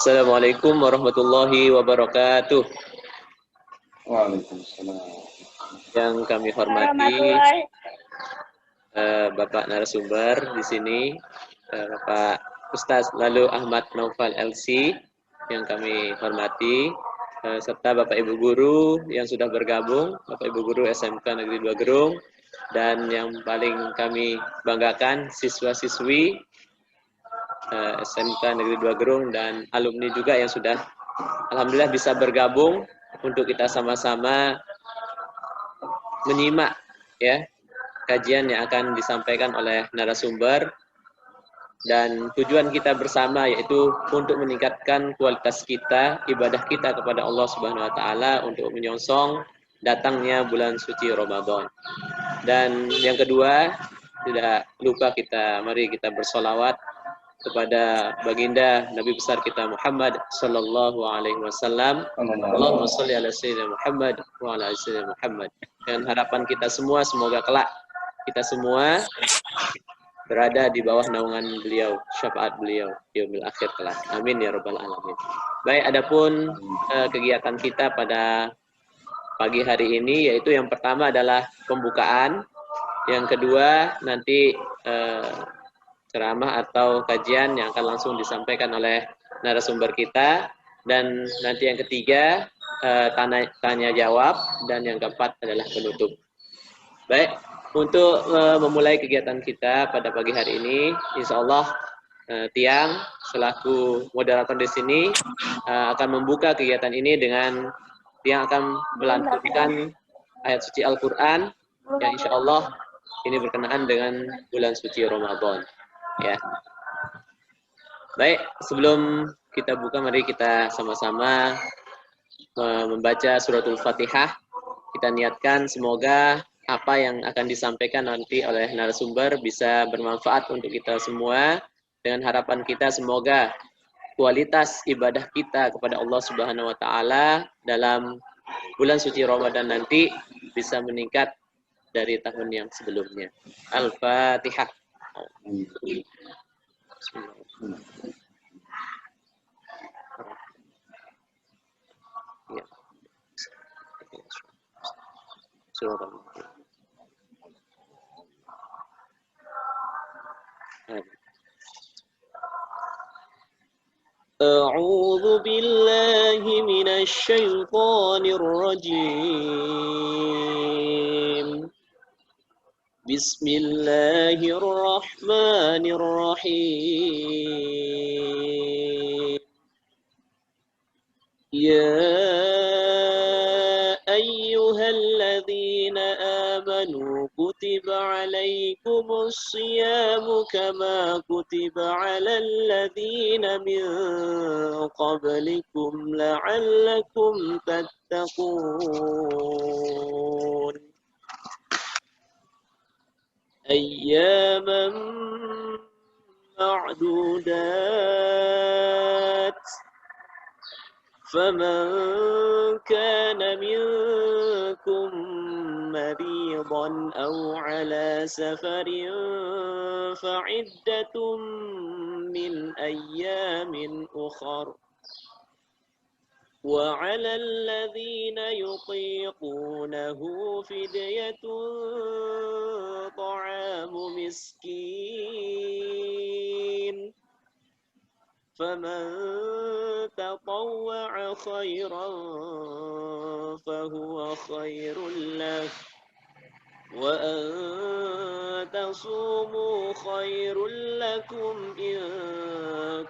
Assalamualaikum warahmatullahi wabarakatuh. Waalaikumsalam. Yang kami hormati Bapak narasumber di sini, Bapak Ustaz Lalu Ahmad Naufal LC yang kami hormati, serta Bapak Ibu Guru yang sudah bergabung, Bapak Ibu Guru SMK Negeri 2 Gerung, dan yang paling kami banggakan siswa-siswi SMK Negeri 2 Gerung dan alumni juga yang sudah alhamdulillah bisa bergabung untuk kita sama-sama menyimak ya kajian yang akan disampaikan oleh narasumber, dan tujuan kita bersama yaitu untuk meningkatkan kualitas kita, ibadah kita kepada Allah Subhanahu wa taala untuk menyongsong datangnya bulan suci Ramadan. Dan yang kedua, tidak lupa mari kita bersolawat kepada baginda Nabi besar kita Muhammad sallallahu alaihi wasallam. Allahumma shalli ala sayyidina Muhammad wa ala ali sayyidina Muhammad. Dan harapan kita semua semoga kelak kita semua berada di bawah naungan beliau, syafaat beliau yaumil akhir kelak. Amin ya rabbal alamin. Baik, adapun kegiatan kita pada pagi hari ini yaitu yang pertama adalah pembukaan, yang kedua nanti ceramah atau kajian yang akan langsung disampaikan oleh narasumber kita, dan nanti yang ketiga tanya jawab, dan yang keempat adalah penutup. Baik, untuk memulai kegiatan kita pada pagi hari ini, insya Allah Tiang selaku moderator di sini akan membuka kegiatan ini dengan Tiang akan melantunkan ayat suci Al-Quran yang insya Allah ini berkenaan dengan bulan suci Ramadan. Ya, baik, sebelum kita buka, mari kita sama-sama membaca suratul Fatihah. Kita niatkan semoga apa yang akan disampaikan nanti oleh narasumber bisa bermanfaat untuk kita semua, dengan harapan kita semoga kualitas ibadah kita kepada Allah Subhanahu wa taala dalam bulan suci Ramadan nanti bisa meningkat dari tahun yang sebelumnya. Al-Fatihah. أعوذ بالله من الشيطان الرجيم. بسم الله الرحمن الرحيم. يا أيها الذين آمنوا كتب عليكم الصيام كما كتب على الذين من قبلكم لعلكم تتقون أياما معدودات فمن كان منكم مريضا أو على سفر فعدة من أيام أخر وعلى الذين يطيقونه فدية طعام مسكين فمن تطوع خيرا فهو خير له وأن تصوموا خير لكم إن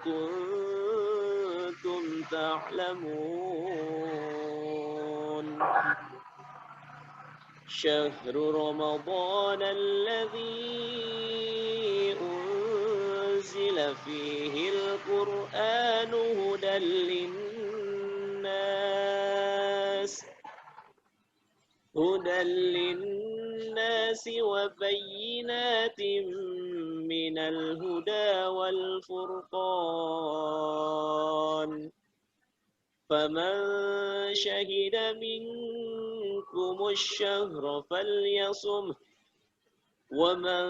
كنتم تعلمون شهر رمضان الذي أنزل فيه القرآن هدى للناس وبينات من الهدى والفرقان فمن شهد منكم الشهر فليصمه ومن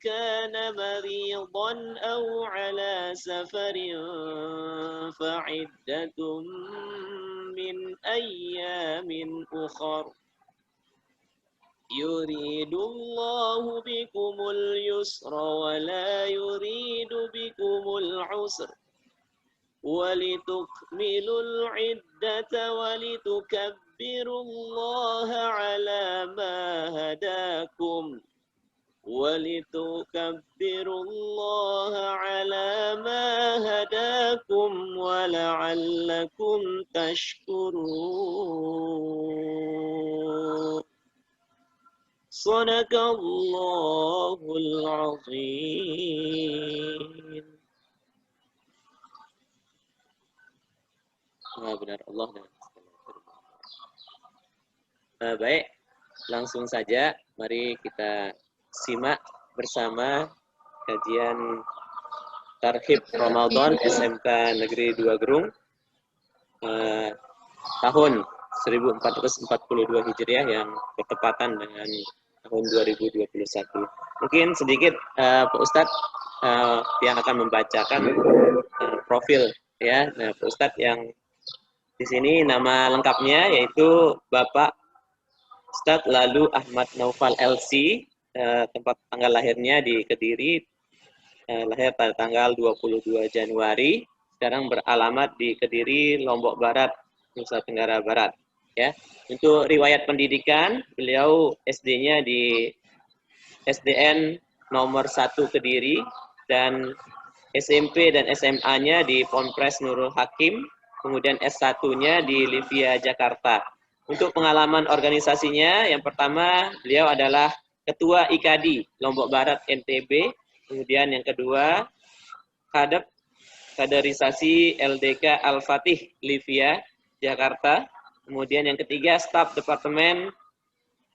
كان مريضا أو على سفر فعدة من أيام أخر يريد الله بكم اليسر ولا يريد بكم العسر ولتكملوا العدة ولتكبروا الله على ما هداكم ولتكبروا الله على ما هداكم ولعلكم تشكرون صدق الله العظيم. Benar Allah dan baik, langsung saja mari kita simak bersama kajian Tarhib Ramadan SMK Negeri 2 Gerung tahun 1442 Hijriah yang bertepatan dengan tahun 2021. Mungkin sedikit Pak Ustadz yang akan membacakan profil ya. Nah, Pak Ustadz yang di sini nama lengkapnya yaitu Bapak Ustadz Lalu Ahmad Naufal LC, tempat tanggal lahirnya di Kediri, lahir pada tanggal 22 Januari, sekarang beralamat di Kediri, Lombok Barat, Nusa Tenggara Barat. Ya, untuk riwayat pendidikan, beliau SD-nya di SDN nomor 1 Kediri dan SMP dan SMA-nya di Ponpes Nurul Hakim, kemudian S1-nya di Livia Jakarta. Untuk pengalaman organisasinya, yang pertama beliau adalah Ketua IKADI Lombok Barat NTB, kemudian yang kedua Kaderisasi LDK Al-Fatih Livia Jakarta, kemudian yang ketiga Staf Departemen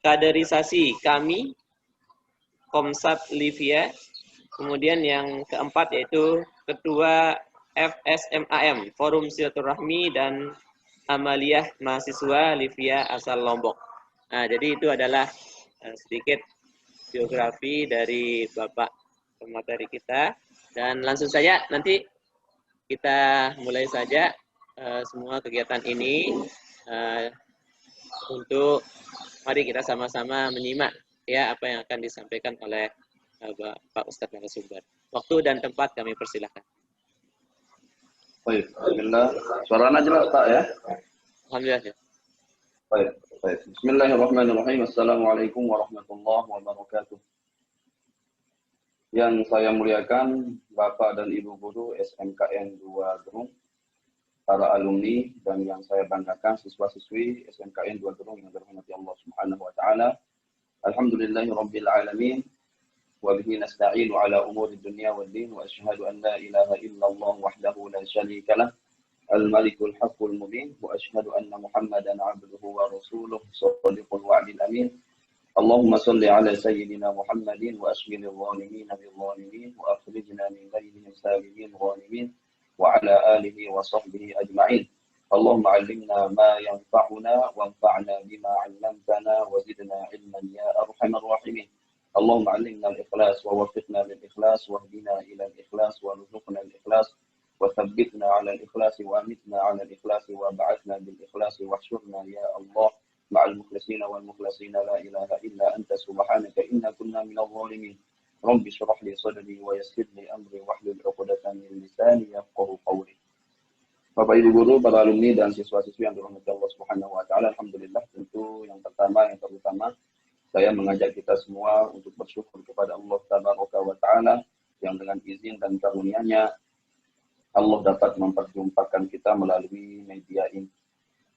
Kaderisasi kami Komsat Livia, kemudian yang keempat yaitu Ketua FSMAM Forum Silaturahmi dan Amaliyah Mahasiswa Livia asal Lombok. Nah, jadi itu adalah sedikit biografi dari Bapak pemateri kita, dan langsung saja nanti kita mulai saja semua kegiatan ini untuk mari kita sama-sama menyimak ya apa yang akan disampaikan oleh Pak Ustadz narasumber. Waktu dan tempat kami persilahkan. Baik, bismillah. Suaranya jelas tak ya? Alhamdulillah. Ya. Baik, baik. Bismillahirrahmanirrahim. Assalamualaikum warahmatullahi wabarakatuh. Yang saya muliakan Bapak dan Ibu Guru SMKN 2 Gerung, para alumni, dan yang saya banggakan siswa-siswi SMKN 2 Gerung yang dirahmati Allah Subhanahu wa taala. Alhamdulillahirabbil alamin. Wa bihi nasta'inu ala umuri dunya wad din wa asyhadu an la ilaha illallah wahdahu la syarika lah al-malikul haqqul mubin wa asyhadu anna Muhammadan 'abduhu wa rasuluh shadiqul wa'dil amin. Allahumma shalli ala sayyidina Muhammadin wa ashghilil zalimin bil zalimin wa akhrijna min bainihim salimin zalimin wa ala alihi wa sahbihi ajma'in. Allahumma 'allimna ma yanfa'una wanfa'na bima 'allamtana wa zidna 'ilman ya arhamar rahimin. اللهم علمنا الإخلاص ووفقنا للإخلاص واهدنا إلى الإخلاص وارزقنا الإخلاص وثبتنا على الإخلاص وأمتنا على الإخلاص وبعثنا بالإخلاص واحشرنا يا الله مع المخلصين والمخلصين لا إله إلا أنت سبحانك إنا كنا من الظالمين رب اشرح لي صدري ويسر لي أمري واحلل عقدة من لساني يفقهوا قولي. Bapak Ibu Guru, para alumni dan siswa-siswi yang dirahmati Allah Subhanahu wa taala, alhamdulillah tentu yang terutama saya mengajak kita semua untuk bersyukur kepada Allah Tabaraka wa Ta'ala yang dengan izin dan karunia-Nya Allah dapat memperjumpakan kita melalui media ini.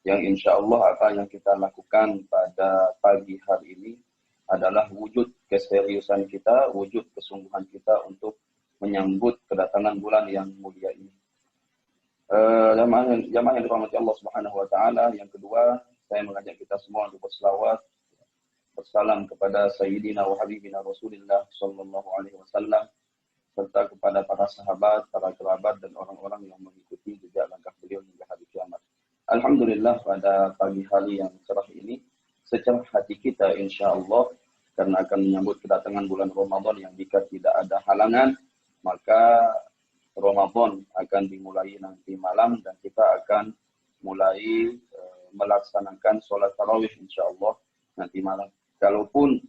Yang insya Allah apa yang kita lakukan pada pagi hari ini adalah wujud keseriusan kita, wujud kesungguhan kita untuk menyambut kedatangan bulan yang mulia ini. Jamaah yang dirahmati Allah Subhanahu wa Ta'ala, yang kedua saya mengajak kita semua untuk berselawat bersalam kepada Sayyidina wa Habibina Rasulullah Sallallahu Alaihi Wasallam serta kepada para sahabat, para kerabat dan orang-orang yang mengikuti jejak langkah beliau hingga hari kiamat. Alhamdulillah pada pagi hari yang cerah ini, secerah hati kita insya Allah karena akan menyambut kedatangan bulan Ramadan yang jika tidak ada halangan, maka Ramadan akan dimulai nanti malam dan kita akan mulai melaksanakan sholat tarawih insyaallah nanti malam. Kalaupun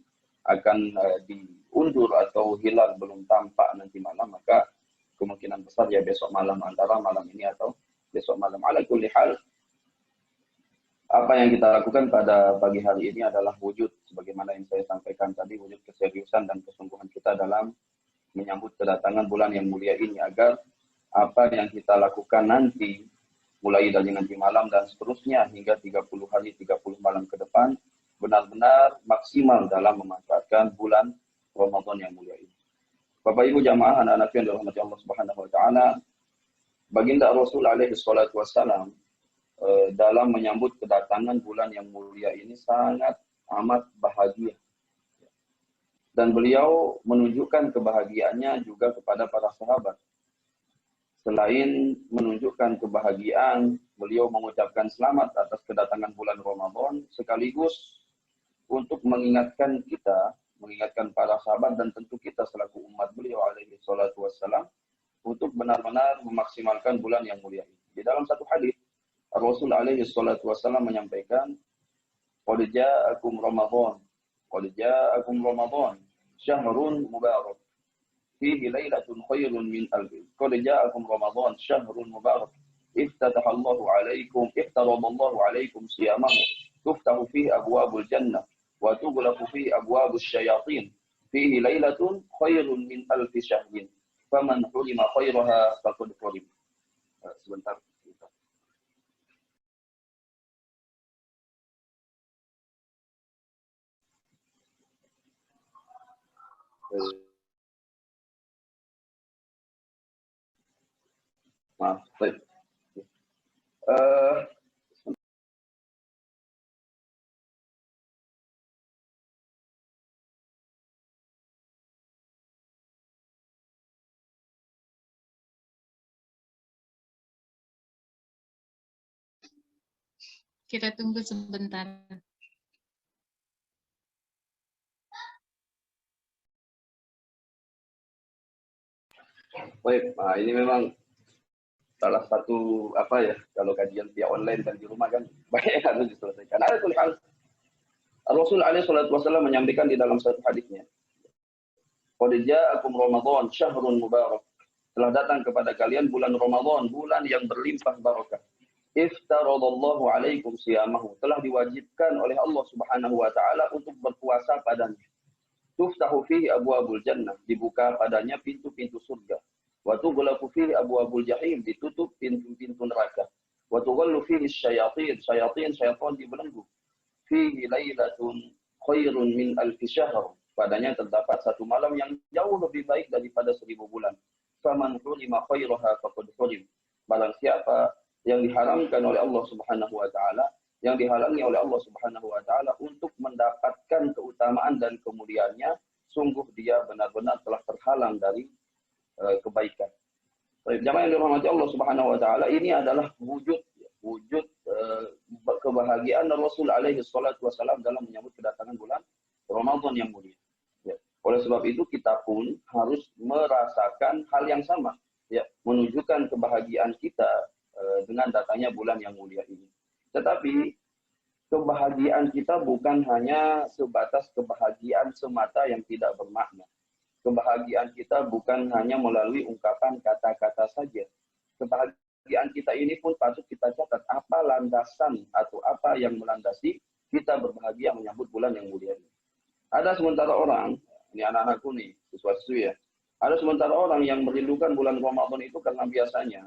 akan diundur atau hilal belum tampak nanti malam, maka kemungkinan besar ya besok malam, antara malam ini atau besok malam. Ala kulli hal, apa yang kita lakukan pada pagi hari ini adalah wujud, sebagaimana yang saya sampaikan tadi, wujud keseriusan dan kesungguhan kita dalam menyambut kedatangan bulan yang mulia ini, agar apa yang kita lakukan nanti, mulai dari nanti malam dan seterusnya hingga 30 hari, 30 malam ke depan, benar-benar maksimal dalam memanfaatkan bulan Ramadan yang mulia ini. Bapak Ibu jamaah, anak-anak yang dirahmati Allah Subhanahu wa taala, baginda Rasul alaihi salatu wassalam dalam menyambut kedatangan bulan yang mulia ini sangat amat bahagia. Dan beliau menunjukkan kebahagiaannya juga kepada para sahabat. Selain menunjukkan kebahagiaan, beliau mengucapkan selamat atas kedatangan bulan Ramadan, sekaligus untuk mengingatkan kita, mengingatkan para sahabat dan tentu kita selaku umat beliau alaihi salatu wassalam, untuk benar-benar memaksimalkan bulan yang mulia ini. Di dalam satu hadis, Rasul alaihi salatu wassalam menyampaikan, "Qad ja'akum Ramadan, qad ja'akum Ramadan, syahrun mubarak, fihi lailatun khairun min alfi. Qad ja'akum Ramadan, syahrun mubarak, iftatahallahu alaikum, iftaradallahu alaikum siyamahu, tuftahu fihi abwabul jannah, wa tughlaqu fihi abwabus syayatin, fihi lailatun khairun min alfi syahrin, faman hulima khairaha faqad hurim." Sebentar. Maaf, baik. Kita tunggu sebentar. Baik, nah ini memang salah satu apa ya, kalau kajian via online dan di rumah kan banyak yang harus diselesaikan. Ada tulisan Rasul alaihi salatu wasallam menyampaikan di dalam satu hadisnya, "Qad ja'akum Ramadan syahrun mubarak." Telah datang kepada kalian bulan Ramadan, bulan yang berlimpah barakah. Iftaradallahu alaikum siyamahu. Telah diwajibkan oleh Allah Subhanahu wa taala untuk berpuasa padanya. Tuftahu fihi abwabul jannah. Dibuka padanya pintu-pintu surga. Wa tughlaqu fihi abwabul jahim. Ditutup pintu-pintu neraka. Wa tughallu fihi syayatin. Syaitan dibelenggu. Fihi lailatun khairun min alfi syahr. Padanya terdapat satu malam yang jauh lebih baik daripada 1000 bulan. Faman hulima khairaha faqad hurim. Barang siapa yang diharamkan oleh Allah Subhanahu wa taala, yang dihalangi oleh Allah Subhanahu wa taala untuk mendapatkan keutamaan dan kemuliaannya, sungguh dia benar-benar telah terhalang dari kebaikan. Jamaah yang dirahmati Allah Subhanahu wa taala, ini adalah wujud kebahagiaan Rasul alaihi salatu wasallam dalam menyambut kedatangan bulan Ramadan yang mulia. Ya. Oleh sebab itu kita pun harus merasakan hal yang sama, ya, menunjukkan kebahagiaan kita dengan datangnya bulan yang mulia ini. Tetapi kebahagiaan kita bukan hanya sebatas kebahagiaan semata yang tidak bermakna. Kebahagiaan kita bukan hanya melalui ungkapan kata-kata saja. Kebahagiaan kita ini pun patut kita catat, apa landasan atau apa yang melandasi kita berbahagia menyambut bulan yang mulia ini. Ada sementara orang, ini anak-anakku nih, siswa-siswi ya, ada sementara orang yang merindukan bulan Ramadan itu karena biasanya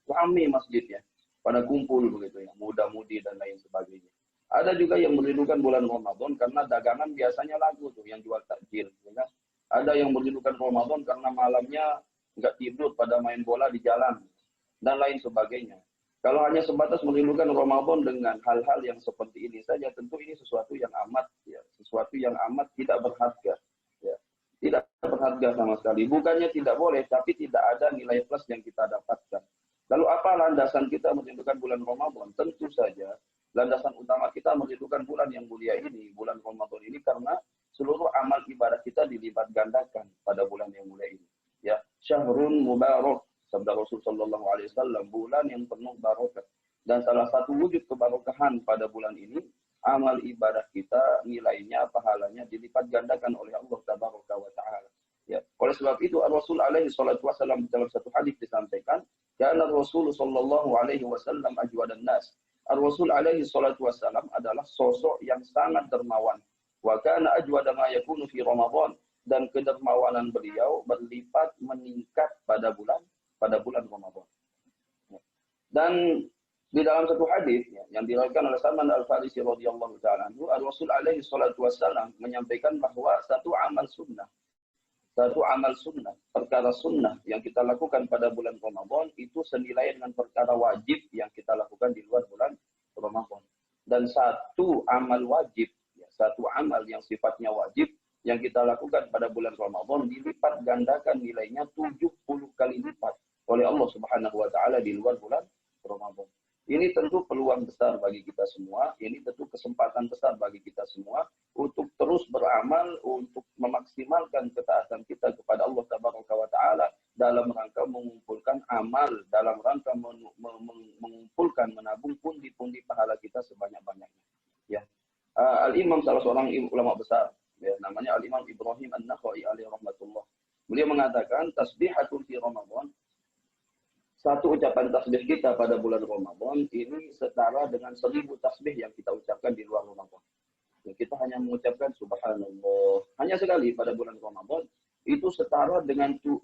ramai masjidnya, pada kumpul begitu ya, muda-mudi dan lain sebagainya. Ada juga yang merindukan bulan Ramadan karena dagangan biasanya laku tuh, yang jual takjil. Ya kan? Ada yang merindukan Ramadan karena malamnya nggak tidur pada main bola di jalan dan lain sebagainya. Kalau hanya sebatas merindukan Ramadan dengan hal-hal yang seperti ini saja, tentu ini sesuatu yang amat tidak berharga. Ya. Tidak berharga sama sekali. Bukannya tidak boleh, tapi tidak ada nilai plus yang kita dapatkan. Lalu apa landasan kita merindukan bulan Ramadan? Tentu saja landasan utama kita merindukan bulan yang mulia ini, bulan Ramadan ini, karena seluruh amal ibadah kita dilipat gandakan pada bulan yang mulia ini. Ya, syahrun mubarak, sabda Rasul sallallahu alaihi wasallam, bulan yang penuh barokah. Dan salah satu wujud kebarokahan pada bulan ini, amal ibadah kita nilainya, pahalanya dilipat gandakan oleh Allah tabaraka wa taala. Ya, oleh sebab itu Rasul alaihi salatu wasallam dalam satu hadis disampaikan, karena Rasul sallallahu alaihi wasallam ajwadan nas. Rasul alaihi salatu wasallam adalah sosok yang sangat dermawan. Wa kana ajwada ma yakunu fi Ramadan, dan kedermawanan beliau berlipat meningkat pada bulan Ramadan. Dan di dalam satu hadis yang diriwayatkan oleh Salman Al-Farisi radhiyallahu taala anhu, Rasul alaihi salatu wasallam menyampaikan bahwa satu amal sunnah, perkara sunnah yang kita lakukan pada bulan Ramadan itu senilai dengan perkara wajib yang kita lakukan di luar bulan Ramadan. Dan satu amal wajib, satu amal yang sifatnya wajib yang kita lakukan pada bulan Ramadan dilipat gandakan nilainya 70 kali lipat oleh Allah Subhanahu wa taala di luar bulan Ramadan. Ini tentu peluang besar bagi kita semua, ini tentu kesempatan besar bagi kita semua untuk terus beramal, untuk memaksimalkan ketaatan kita kepada Allah Tabaraka wa Ta'ala dalam rangka mengumpulkan amal, dalam rangka mengumpulkan, menabung pundi-pundi pahala kita sebanyak-banyaknya. Ya. Al-Imam salah seorang ulama besar, ya, namanya Al-Imam Ibrahim An-Nakhai alaihi rahmatullah. Beliau mengatakan, tasbihatul fi Ramadan, satu ucapan tasbih kita pada bulan Ramadan ini setara dengan 1000 tasbih yang kita ucapkan di luar Ramadan. Ya, kita hanya mengucapkan subhanallah hanya sekali pada bulan Ramadan, itu setara dengan 1000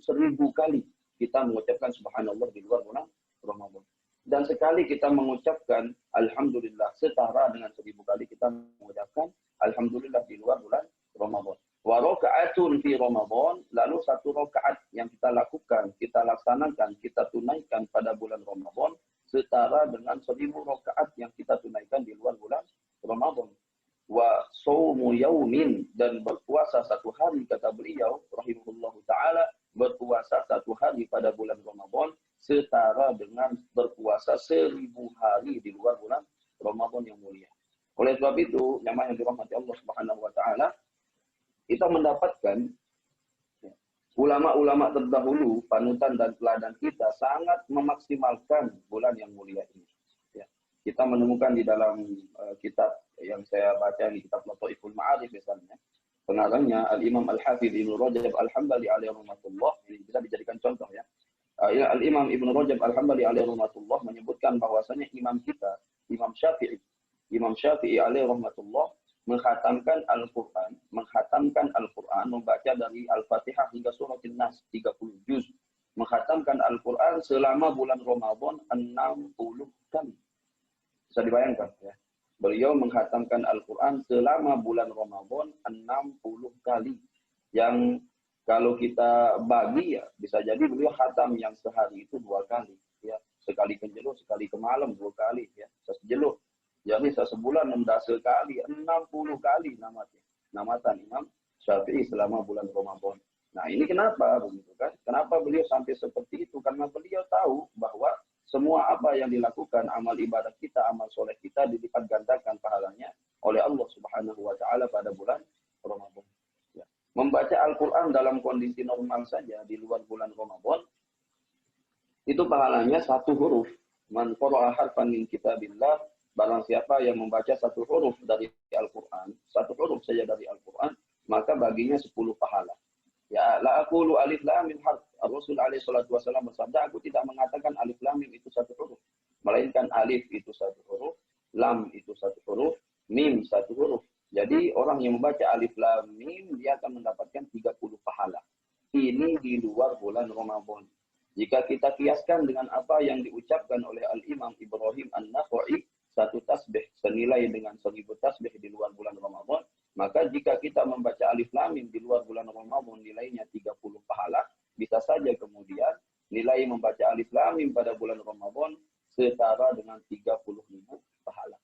kali kita mengucapkan subhanallah di luar bulan Ramadan. Dan sekali kita mengucapkan alhamdulillah setara dengan 1000 kali kita mengucapkan alhamdulillah di luar bulan Ramadan. Wa raka'atun fi Ramadan, lalu satu rakaat yang kita lakukan, kita laksanakan, kita tunaikan pada bulan Ramadan setara dengan 1000 rakaat yang kita tunaikan di luar bulan Ramadan. Wa shaumu yaumin, dan berpuasa satu hari, kata beliau rahimahullahu taala, berpuasa satu hari pada bulan Ramadan setara dengan berpuasa 1000 hari di luar bulan Ramadan yang mulia. Oleh sebab itu, jamaah yang dirahmati Allah Subhanahu wa taala, kita mendapatkan ulama-ulama terdahulu, panutan dan teladan kita sangat memaksimalkan bulan yang mulia ini. Ya. Kita menemukan di dalam kitab yang saya baca, di kitab Lataiful Ma'arif misalnya, pengarangnya Al-Imam Al-Hafidh Ibnu Rajab Al-Hambali alaihi rahmatullah, ini bisa dijadikan contoh ya. Al-Imam Ibnu Rajab Al-Hambali alaihi rahmatullah menyebutkan bahwasanya imam kita, Imam Syafi'i alaihi rahmatullah, menghatamkan Al-Quran, membaca dari Al-Fatihah hingga Surah An-Nas 30 juz. Menghatamkan Al-Quran selama bulan Ramadan 60 kali. Bisa dibayangkan ya. Beliau menghatamkan Al-Quran selama bulan Ramadan 60 kali. Yang kalau kita bagi ya, bisa jadi beliau khatam yang sehari itu 2 kali. Ya. Sekali kenjeluh, sekali ke malam 2 kali. Ya. Sejeluh. Jadi sebulan 16 kali, 60 kali namatan Imam Syafi'i selama bulan Ramadan. Nah ini kenapa begitu kan? Kenapa beliau sampai seperti itu? Karena beliau tahu bahwa semua apa yang dilakukan, amal ibadah kita, amal soleh kita dilipat gandakan pahalanya oleh Allah Subhanahu wa taala pada bulan Ramadan. Ya. Membaca Al-Quran dalam kondisi normal saja di luar bulan Ramadan, itu pahalanya 1 huruf. Man qara'a harfan min kitabillah, barang siapa yang membaca 1 huruf dari Al-Quran, 1 huruf saja dari Al-Quran, maka baginya 10 pahala. Ya, la aqulu alif lam mim harf. Rasul alaihi salatu wasallam bersabda, aku tidak mengatakan alif lam mim itu 1 huruf, melainkan alif itu 1 huruf, lam itu 1 huruf, mim 1 huruf. Jadi orang yang membaca alif lam mim dia akan mendapatkan 30 pahala. Ini di luar bulan Ramadan. Jika kita kiaskan dengan apa yang diucapkan oleh Al-Imam Ibrahim An-Nakhai, 1 tasbih senilai dengan 1000 tasbih di luar bulan Ramadan, maka jika kita membaca alif lam mim di luar bulan Ramadan nilainya 30 pahala, bisa saja kemudian nilai membaca alif lam mim pada bulan Ramadan setara dengan 30.000 pahala.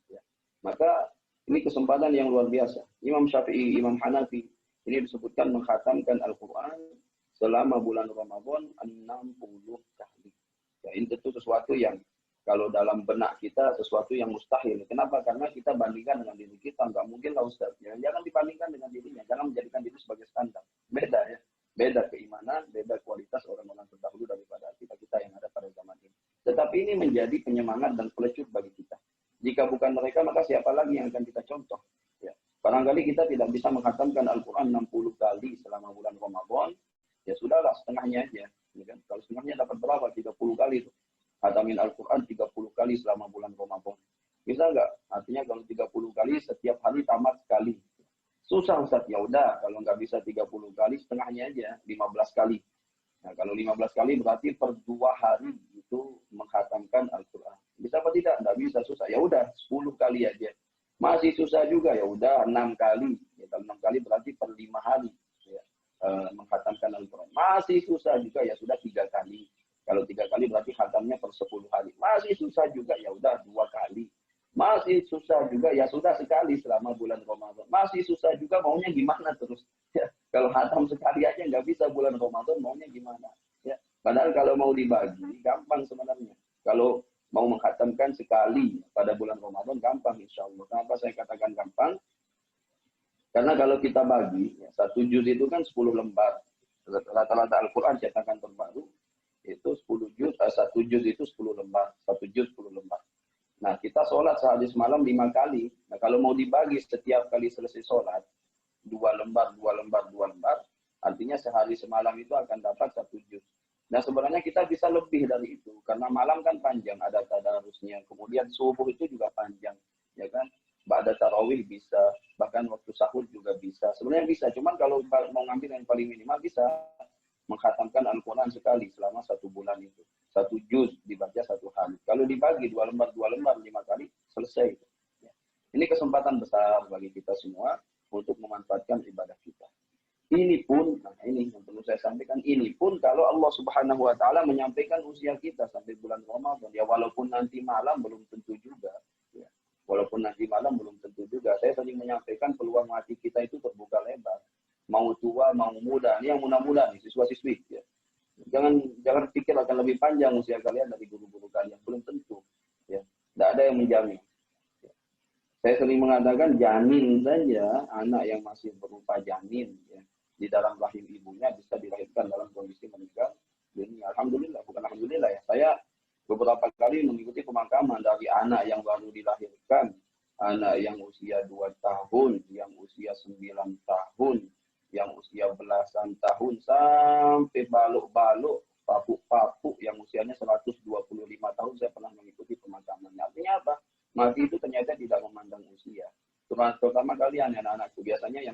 Ya. Maka ini kesempatan yang luar biasa. Imam Syafi'i, Imam Hanafi, ini disebutkan menghatamkan Al-Quran selama bulan Ramadan 60 kali. Ya, ini tentu sesuatu yang kalau dalam benak kita sesuatu yang mustahil. Kenapa? Karena kita bandingkan dengan diri kita. Nggak mungkin lah Ustaz. Ya, jangan dibandingkan dengan dirinya. Jangan menjadikan diri sebagai standar. Beda ya. Beda keimanan, beda kualitas orang-orang terdahulu daripada kita-kita yang ada pada zaman ini. Tetapi ini menjadi penyemangat dan pelecut bagi kita. Jika bukan mereka, maka siapa lagi yang akan kita contoh? Ya. Barangkali kita tidak bisa menghatamkan Al-Quran 60 kali selama bulan Ramadan. Ya sudahlah, setengahnya aja. Ya kan? Kalau setengahnya dapat berapa? 30 kali itu. Khatamin Al-Quran 30 kali selama bulan Ramadan. Bisa nggak? Artinya kalau 30 kali, setiap hari tamat sekali. Susah Ustaz. Ya udah, kalau nggak bisa 30 kali, setengahnya aja, 15 kali. Nah, kalau 15 kali berarti per 2 hari itu menghatamkan Al-Quran. Bisa apa tidak? Nggak bisa, susah. Ya udah, 10 kali aja. Masih susah juga, ya udah 6 kali. Ya, kalau 6 kali berarti per 5 hari ya, menghatamkan Al-Quran. Masih susah juga, ya sudah 3 kali. Kalau 3 kali berarti khatamnya per 10 hari. Masih susah juga, ya udah 2 kali. Masih susah juga, ya sudah sekali selama bulan Ramadan. Masih susah juga, maunya gimana terus? Ya, kalau khatam sekali aja nggak bisa bulan Ramadan, maunya gimana? Ya, padahal kalau mau dibagi, gampang sebenarnya. Kalau mau menghatamkan sekali pada bulan Ramadan, gampang insya Allah. Kenapa saya katakan gampang? Karena kalau kita bagi, ya, 1 juz itu kan 10 lembar. Rata-rata Al-Quran cetakan terbaru, itu 10 juz, 1 juz itu 10 lembar, 1 juz 10 lembar. Nah, kita sholat sehari semalam 5 kali. Nah, kalau mau dibagi setiap kali selesai sholat, 2 lembar, 2 lembar, 2 lembar, artinya sehari semalam itu akan dapat 1 juz. Nah, sebenarnya kita bisa lebih dari itu, karena malam kan panjang, ada tadarusnya, kemudian subuh itu juga panjang, ya kan? Ba'da tarawih bisa, bahkan waktu sahur juga bisa. Sebenarnya bisa, cuman kalau mau ngambil yang paling minimal bisa menghatamkan Al-Quran sekali selama 1 bulan itu. 1 juz dibaca 1 hari. Kalau dibagi 2 lembar, 5 kali, selesai. Ya. Ini kesempatan besar bagi kita semua untuk memanfaatkan ibadah kita. Ini pun, nah ini yang perlu saya sampaikan, ini pun kalau Allah Subhanahu wa Ta'ala menyampaikan usia kita sampai bulan Ramadan, ya walaupun nanti malam belum tentu juga. Ya. Walaupun nanti malam belum tentu juga. Saya sering menyampaikan peluang mati kita itu terbuka lebar. Mau tua, mau muda. Ini yang muda-muda nih, siswa-siswi. Ya. Jangan pikir akan lebih panjang usia kalian dari guru-guru kalian. Belum tentu. Ya. Tidak ada yang menjamin. Ya. Saya sering mengatakan janin saja, anak yang masih berupa janin, ya, di dalam rahim ibunya bisa dilahirkan dalam kondisi meninggal dunia. Alhamdulillah, bukan alhamdulillah ya. Saya beberapa kali mengikuti pemakaman dari anak yang baru dilahirkan, anak yang usia 2 tahun, yang usia 9 tahun, yang usia belasan tahun, sampai baluk-baluk, papuk-papuk yang usianya 125 tahun, saya pernah mengikuti pemakaman. Artinya apa? Mati itu ternyata tidak memandang usia. Terutama kalian, anak-anakku, biasanya yang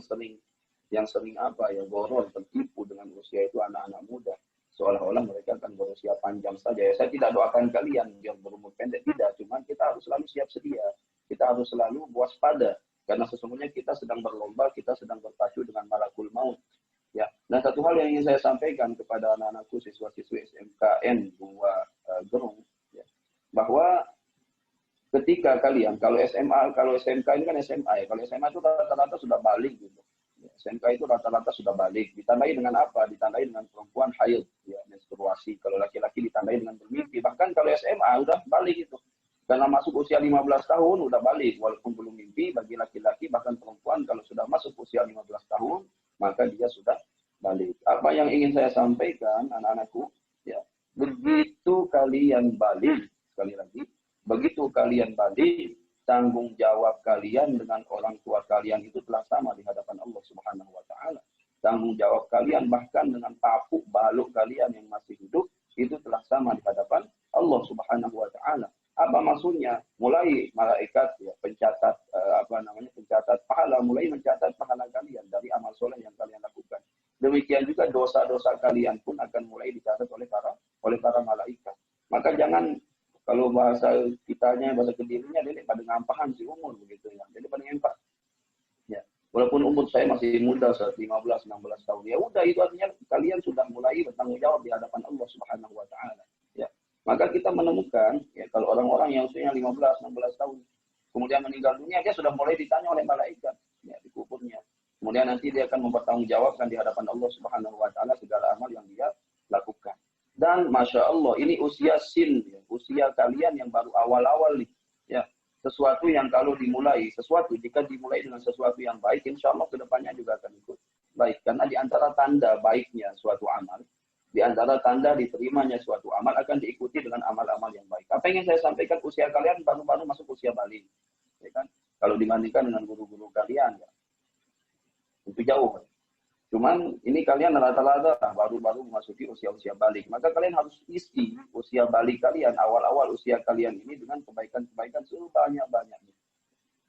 sering apa ya, gorol, tertipu dengan usia itu anak-anak muda. Seolah-olah mereka akan berusia panjang saja. Ya, saya tidak doakan kalian yang berumur pendek, tidak. Cuma kita harus selalu siap sedia. Kita harus selalu waspada. Karena sesungguhnya kita sedang berlomba, kita sedang berpacu dengan malakul maut. Ya. Dan satu hal yang ingin saya sampaikan kepada anak-anakku, siswa-siswi SMKN 2 Gerung, ya, bahwa ketika kalian, kalau SMA, kalau SMK ini kan SMA ya, kalau SMA itu rata-rata sudah balik gitu. Ya, SMK itu rata-rata sudah balik. Ditandai dengan apa? Ditandai dengan perempuan haid, ya, menstruasi. Kalau laki-laki ditandai dengan bermimpi. Bahkan kalau SMA udah balik itu. Karena masuk usia 15 tahun udah balik, walaupun belum mimpi bagi laki-laki, bahkan perempuan kalau sudah masuk usia 15 tahun, maka dia sudah balik. Apa yang ingin saya sampaikan, anak-anakku, ya, begitu kalian balik, sekali lagi, begitu kalian balik, tanggung jawab kalian dengan orang tua kalian itu telah sama di hadapan Allah Subhanahu wa Ta'ala. Tanggung jawab kalian bahkan dengan papuk baluk kalian yang masih hidup itu telah sama di hadapan Allah Subhanahu wa Ta'ala. Apa maksudnya? Mulai malaikat ya, pencatat pencatat pahala, mulai mencatat pahala kalian dari amal soleh yang kalian lakukan. Demikian juga dosa-dosa kalian pun akan mulai dicatat oleh para malaikat. Maka jangan, kalau bahasa kitanya, bahasa kedirinya, dia pada ngampahan si umur begitu ya. Jadi pada ngempak. Ya. Walaupun umur saya masih muda, 15-16 tahun. Ya udah, itu artinya kalian sudah mulai bertanggung jawab di hadapan Allah Subhanahu wa Ta'ala. Ya. Maka kita menemukan, ya, kalau orang-orang yang usianya 15-16 tahun, kemudian meninggal dunia, dia sudah mulai ditanya oleh malaikat, ya, di kuburnya. Kemudian nanti dia akan mempertanggungjawabkan di hadapan Allah Subhanahu wa Ta'ala segala amal yang dia lakukan. Dan Masya Allah, ini usia sin, ya, usia kalian yang baru awal-awal nih. Ya, sesuatu yang kalau dimulai, jika dimulai dengan sesuatu yang baik, insya Allah kedepannya juga akan ikut baik. Karena di antara tanda baiknya suatu amal, di antara tanda diterimanya suatu amal akan diikuti dengan amal-amal yang baik. Apa yang ingin saya sampaikan, usia kalian baru-baru masuk usia balik, ya kan? Kalau dibandingkan dengan guru-guru kalian, ya, itu jauh. Cuman ini kalian rata-rata baru-baru memasuki usia-usia balik. Maka kalian harus isi usia balik kalian, awal-awal usia kalian ini dengan kebaikan-kebaikan sebanyak-banyaknya.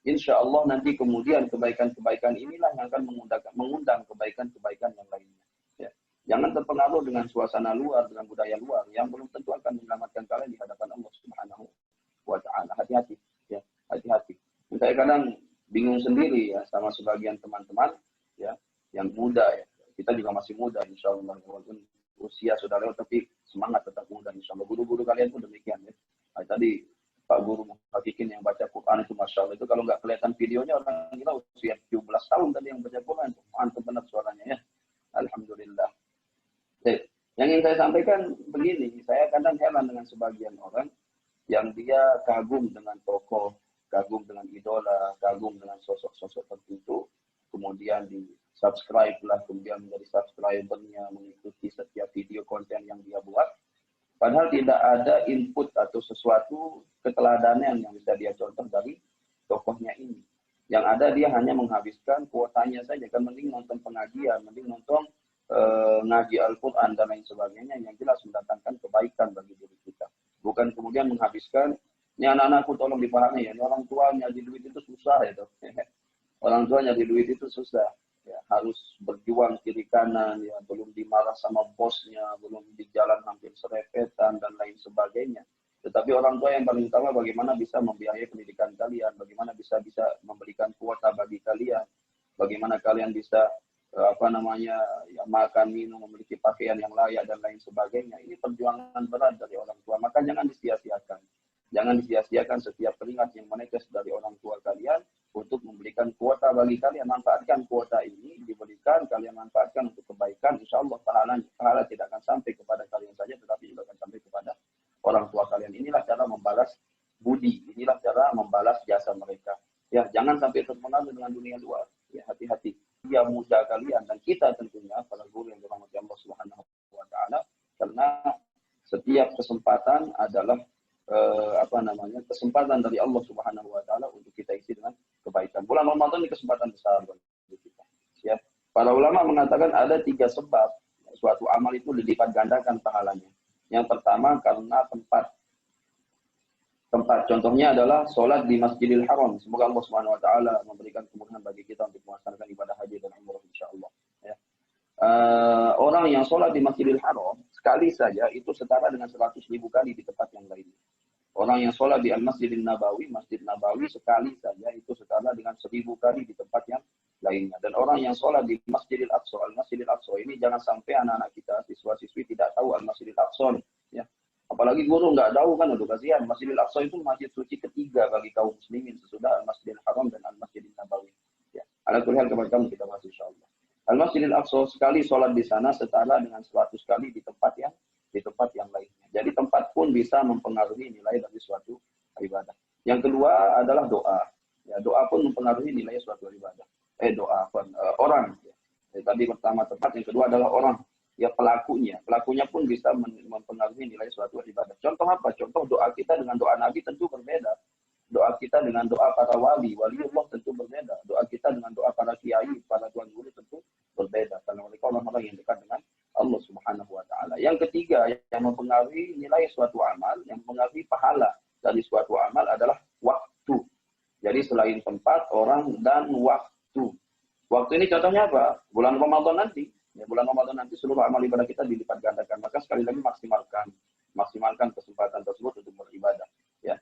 Insya Allah nanti kemudian kebaikan-kebaikan inilah yang akan mengundang kebaikan-kebaikan yang lainnya. Ya. Jangan terpengaruh dengan suasana luar, dengan budaya luar yang belum tentu akan menyelamatkan kalian di hadapan Allah Subhanahu wa Ta'ala. Hati-hati, ya, hati-hati. Saya kadang bingung sendiri ya sama sebagian teman-teman ya yang muda ya. Kita juga masih muda insya Allah. Walaupun usia sudah lewat tapi semangat tetap muda insya Allah. Guru-guru kalian pun demikian ya. Nah, tadi Pak Guru Muhafikin yang baca Quran itu Masya Allah. Itu kalau nggak kelihatan videonya orang kira usia 17 tahun tadi yang baca Quran. Mantap benar suaranya ya. Alhamdulillah. Yang ingin saya sampaikan begini. Saya kadang heran dengan sebagian orang yang dia kagum dengan tokoh, kagum dengan idola, kagum dengan sosok-sosok tertentu. Kemudian di-subscribe lah, kemudian menjadi subscribernya, mengikuti setiap video konten yang dia buat. Padahal tidak ada input atau sesuatu keteladanan yang bisa dia contoh dari tokohnya ini. Yang ada dia hanya menghabiskan kuotanya saja, kan mending nonton pengajian, mending nonton ngaji Al-Quran dan lain sebagainya yang jelas mendatangkan kebaikan bagi diri kita. Bukan kemudian menghabiskan, ini anak-anakku tolong dipahami ya, ini orang tua nyari duit itu susah ya. Orang tua nyari duit itu susah. Ya, harus berjuang kiri kanan, ya, belum dimarah sama bosnya, belum di jalan hampir serepetan, dan lain sebagainya. Tetapi orang tua yang paling utama bagaimana bisa membiayai pendidikan kalian, bagaimana bisa memberikan kuota bagi kalian, bagaimana kalian bisa ya, makan, minum, memiliki pakaian yang layak, dan lain sebagainya. Ini perjuangan berat dari orang tua, maka jangan disia-siakan. Jangan disia-siakan setiap keringat yang menetes dari orang tua kalian untuk memberikan kuota bagi kalian. Manfaatkan kuota ini, diberikan, kalian manfaatkan untuk kebaikan. Insya Allah pahala tidak akan sampai kepada kalian saja, tetapi juga akan sampai kepada orang tua kalian. Inilah cara membalas budi, inilah cara membalas jasa mereka. Ya, jangan sampai terpengaruh dengan dunia luar. Ya, hati-hati. Dia muda kalian dan kita tentunya para guru yang dirahmati Allah Subhanahu wa Ta'ala, karena setiap kesempatan adalah kesempatan dari Allah Subhanahu wa Ta'ala untuk kita isi dengan kebaikan. Bulan Ramadan ini kesempatan besar bagi kita. Ya. Para ulama mengatakan ada 3 sebab suatu amal itu dilipat gandakan pahalanya. Yang pertama karena tempat. Contohnya adalah sholat di Masjidil Haram. Semoga Allah Subhanahu wa Ta'ala memberikan kemudahan bagi kita untuk melaksanakan ibadah haji dan umrah insyaallah. Ya. Orang yang sholat di Masjidil Haram sekali saja itu setara dengan 100.000 kali di tempat yang lainnya. Orang yang sholat di Al-Masjidil Nabawi, Masjid Nabawi sekali saja itu setara dengan 1.000 kali di tempat yang lainnya. Dan orang yang sholat di Masjidil Aqsa, Al-Masjidil Aqsa ini jangan sampai anak-anak kita, siswa-siswi tidak tahu Al-Masjidil Aqsa. Ya. Apalagi guru nggak tahu kan, udah kasihan. Masjidil Aqsa itu masjid suci ketiga bagi kaum muslimin sesudah Al-Masjidil Haram dan Al-Masjidil Nabawi. Ya. Ala kulli hal kepada kamu kita bahas insyaallah. Al-Masjidil Aqsa sekali sholat di sana setara dengan 100 kali di tempat yang lainnya. Jadi tempat pun bisa mempengaruhi nilai dari suatu ibadah. Yang kedua adalah doa. Ya, doa pun mempengaruhi nilai suatu ibadah. Orang. Ya. Jadi, tadi pertama tempat, yang kedua adalah orang. Ya, pelakunya. Pelakunya pun bisa mempengaruhi nilai suatu ibadah. Contoh apa? Contoh doa kita dengan doa Nabi tentu berbeda. Doa kita dengan doa para waliullah tentu berbeda. Doa kita dengan doa para kiai, para tuan guru tentu berbeda. Karena mereka orang-orang yang dekat dengan Allah Subhanahu wa Ta'ala. Yang ketiga yang mempengaruhi nilai suatu amal, yang mempengaruhi pahala dari suatu amal adalah waktu. Jadi selain tempat, orang, dan waktu. Waktu ini contohnya apa? Bulan Ramadan nanti. Ya, bulan Ramadan nanti seluruh amal ibadah kita dilipat gandakan. Maka sekali lagi maksimalkan kesempatan tersebut untuk beribadah. Ya.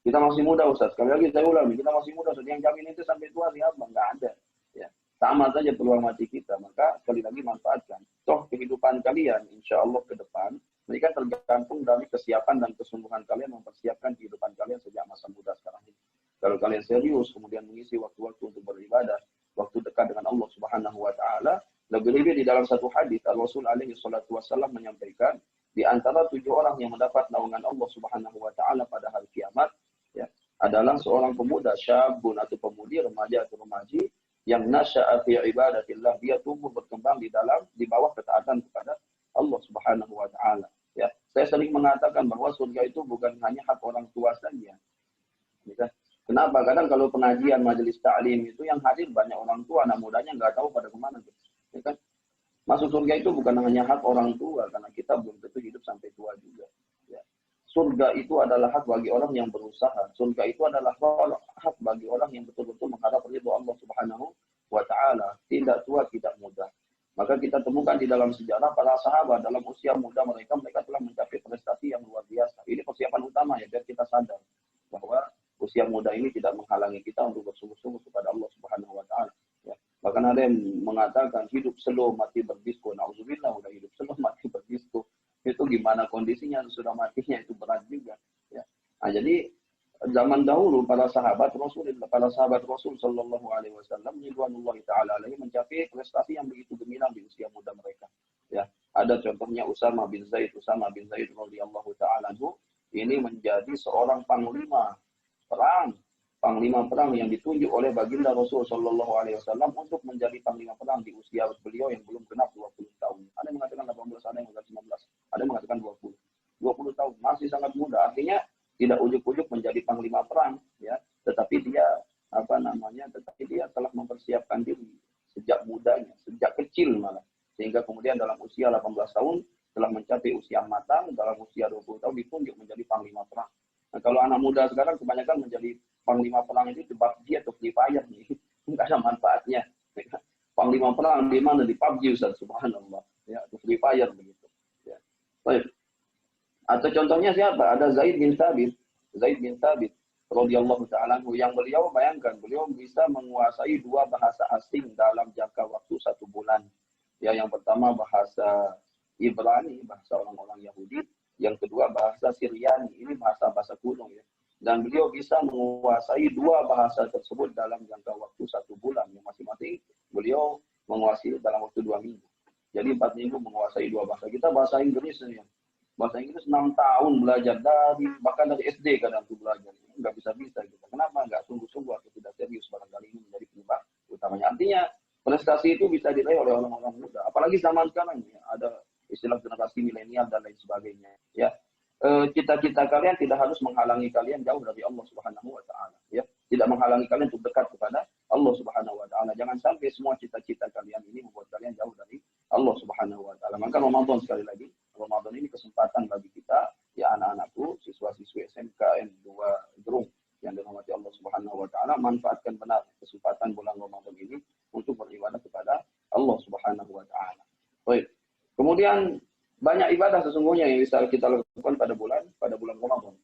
Kita masih muda Ustaz. Sekali lagi saya ulangi, kita masih muda Ustaz. Yang jamin itu sampai tua siapa? Enggak ada. Ya. Sama saja peluang mati kita. Maka sekali lagi manfaatkan. Toh kehidupan kalian insya Allah ke depan mereka tergantung dari kesiapan dan kesungguhan kalian mempersiapkan kehidupan kalian sejak masa muda sekarang ini. Kalau kalian serius kemudian mengisi waktu-waktu untuk beribadah, waktu dekat dengan Allah Subhanahu wa Ta'ala, lebih-lebih di dalam satu hadis Rasul alaihi salatu wasallam menyampaikan Di antara 7 orang yang mendapat naungan Allah Subhanahu wa taala pada hari kiamat, ya, adalah seorang pemuda, syabun atau pemudi, remaja atau remaji yang nasya'a fi ibadatillah, dia tumbuh berkembang di bawah ketaatan kepada Allah Subhanahu wa taala. Ya, saya sering mengatakan bahwa surga itu bukan hanya hak orang tua saja. Ya, kenapa? Kadang kalau pengajian majelis taklim itu yang hadir banyak orang tua, anak mudanya nggak tahu pada kemana. Ya kan? Masuk surga itu bukan hanya hak orang tua, karena kita belum tentu hidup sampai tua juga. Ya. Surga itu adalah hak bagi orang yang berusaha. Surga itu adalah hak bagi orang yang betul-betul mengharap ridho Allah Subhanahu wa taala. Tidak tua, tidak muda. Maka kita temukan di dalam sejarah para sahabat dalam usia muda mereka telah mencapai prestasi yang luar biasa. Ini persiapan utama ya, biar kita sadar bahwa usia muda ini tidak menghalangi kita untuk bersungguh-sungguh kepada Allah Subhanahu wa taala. Ya. Bahkan ada yang mengatakan hidup slow mati berdisko. Nauzubillah, udah hidup slow mati berdisko. Itu gimana kondisinya, sudah matinya itu berat juga. Ya. Nah, jadi zaman dahulu para sahabat Rasul Shallallahu Alaihi Wasallam ridwanullahi taala alaihi mencapai prestasi yang begitu gemilang di usia muda mereka. Ya, ada contohnya Usama bin Zaid radhiyallahu taala anhu, ini menjadi seorang panglima perang yang ditunjuk oleh baginda Rasul Shallallahu Alaihi Wasallam untuk menjadi panglima perang di usia beliau yang belum genap 20 tahun. Ada yang mengatakan 18, ada yang mengatakan 19, ada yang mengatakan 20 tahun, masih sangat muda. Artinya tidak ujuk-ujuk menjadi panglima perang, ya, tetapi dia telah mempersiapkan diri sejak mudanya, sejak kecil malah, sehingga kemudian dalam usia 18 tahun telah mencapai usia matang, dalam usia 20 tahun ditunjuk menjadi panglima perang. Nah, kalau anak muda sekarang kebanyakan menjadi panglima perang itu di PUBG atau Free Fire nih, nggak ada manfaatnya. Panglima perang di mana? Di PUBG, Ustaz, subhanallah, ya, atau Free Fire begitu. Ya. Baik. Atau contohnya siapa? Ada Zaid bin Thabit radhiyallahu ta'ala anhu, yang beliau bisa menguasai 2 bahasa asing dalam jangka waktu 1 bulan. Ya, yang pertama bahasa Ibrani, bahasa orang-orang Yahudi, yang kedua bahasa Syriani, ini bahasa kuno ya. Dan beliau bisa menguasai 2 bahasa tersebut dalam jangka waktu 1 bulan, yang masing-masing beliau menguasai dalam waktu 2 minggu. Jadi 4 minggu menguasai 2 bahasa. Kita bahasa Inggris ya. Bahasa Inggris 6 tahun belajar, bahkan dari SD kadang tuh belajar. Nggak bisa-bisa gitu. Kenapa? Nggak sungguh-sungguh atau tidak serius barangkali ini menjadi penyebab utamanya. Artinya prestasi itu bisa diraih oleh orang-orang muda. Apalagi zaman sekarang ya, ada istilah generasi milenial dan lain sebagainya. Ya, cita-cita kalian tidak harus menghalangi kalian jauh dari Allah Subhanahu wa taala, ya. Tidak menghalangi kalian untuk dekat kepada Allah Subhanahu wa taala. Jangan sampai semua cita-cita kalian ini membuat kalian jauh dari Allah Subhanahu wa taala. Maka Ramadan, sekali lagi, Ramadan ini kesempatan bagi kita, ya, anak-anakku, siswa-siswi SMKN 2 Gerung yang dirahmati Allah Subhanahu wa taala, manfaatkan benar kesempatan bulan Ramadan ini untuk beribadah kepada Allah Subhanahu wa taala. Baik. Kemudian banyak ibadah sesungguhnya yang bisa kita lakukan pada bulan Ramadan.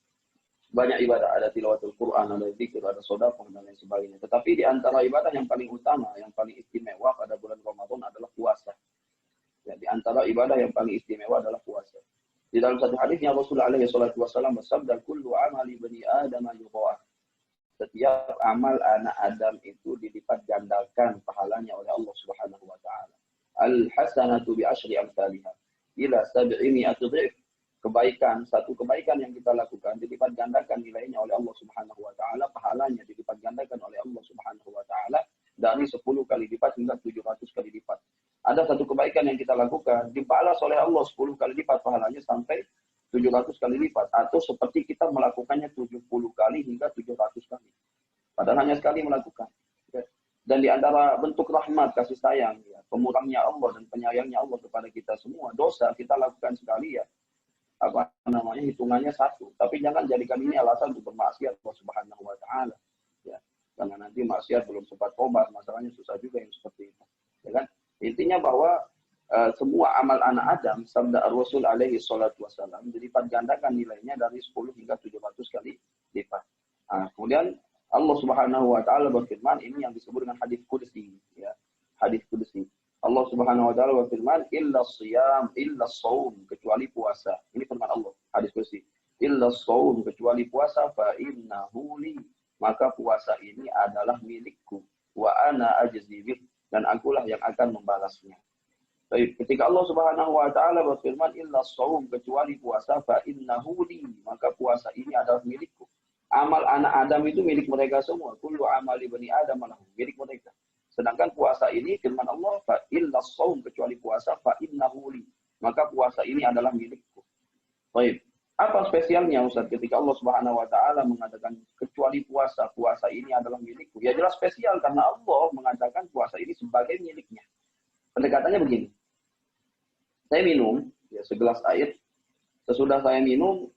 Banyak ibadah, ada tilawatul Quran, ada zikir, ada sedekah dan lain sebagainya. Tetapi di antara ibadah yang paling utama, yang paling istimewa pada bulan Ramadan adalah puasa. Ya, di antara ibadah yang paling istimewa adalah puasa. Di dalam satu hadisnya Rasulullah alaihi salatu wasallam bersabda, "Kullu amali bani Adam yudha'af." Setiap amal anak Adam itu dilipat gandakan pahalanya oleh Allah Subhanahu wa taala. Al-hasanatu bi asyri amsalihha ila 700 dhif. Satu kebaikan yang kita lakukan dilipat gandakan nilainya oleh Allah Subhanahu wa taala, pahalanya dilipat gandakan oleh Allah Subhanahu wa taala dari 10 kali lipat hingga 700 kali lipat. Ada satu kebaikan yang kita lakukan dibalas oleh Allah 10 kali lipat pahalanya sampai 700 kali lipat, atau seperti kita melakukannya 70 kali hingga 700 kali. Padahal hanya sekali melakukan. Dan di antara bentuk rahmat kasih sayang, ya, pemurahnya Allah dan penyayangnya Allah kepada kita semua, dosa kita lakukan sekali, ya, hitungannya 1. Tapi jangan jadikan ini alasan untuk bermaksiat Allah Subhanahu wa taala. Ya. Karena nanti maksiat belum sempat tobat, masalahnya susah juga yang seperti itu. Ya kan? Intinya bahwa semua amal anak Adam, sabda Rasul alaihi salatu wasallam, dilipat gandakan nilainya dari 10 hingga 700 kali lipat. Nah, kemudian Allah Subhanahu wa taala berfirman, ini yang disebut dengan hadis qudsi, ya. Hadis qudsi. Allah Subhanahu wa taala berfirman, illa shiyam illa shaum, kecuali puasa. Ini firman Allah, hadis qudsi. Illa shaum, kecuali puasa, fa innahu li, maka puasa ini adalah milikku, wa ana ajzi bih, dan akulah yang akan membalasnya. Baik, ketika Allah Subhanahu wa taala berfirman illa shaum, kecuali puasa, fa innahu li, maka puasa ini adalah milikku. Amal anak Adam itu milik mereka semua. Kullu amali bani Adam lahu, milik mereka. Sedangkan puasa ini firman Allah fa illa shaum, kecuali puasa, fa innahu li, maka puasa ini adalah milikku. Baik. Apa spesialnya Ustaz ketika Allah Subhanahu wa taala mengatakan kecuali puasa, puasa ini adalah milikku? Ya jelas spesial karena Allah mengatakan puasa ini sebagai miliknya. Pendekatannya begini. Saya minum ya segelas air. Sesudah saya minum,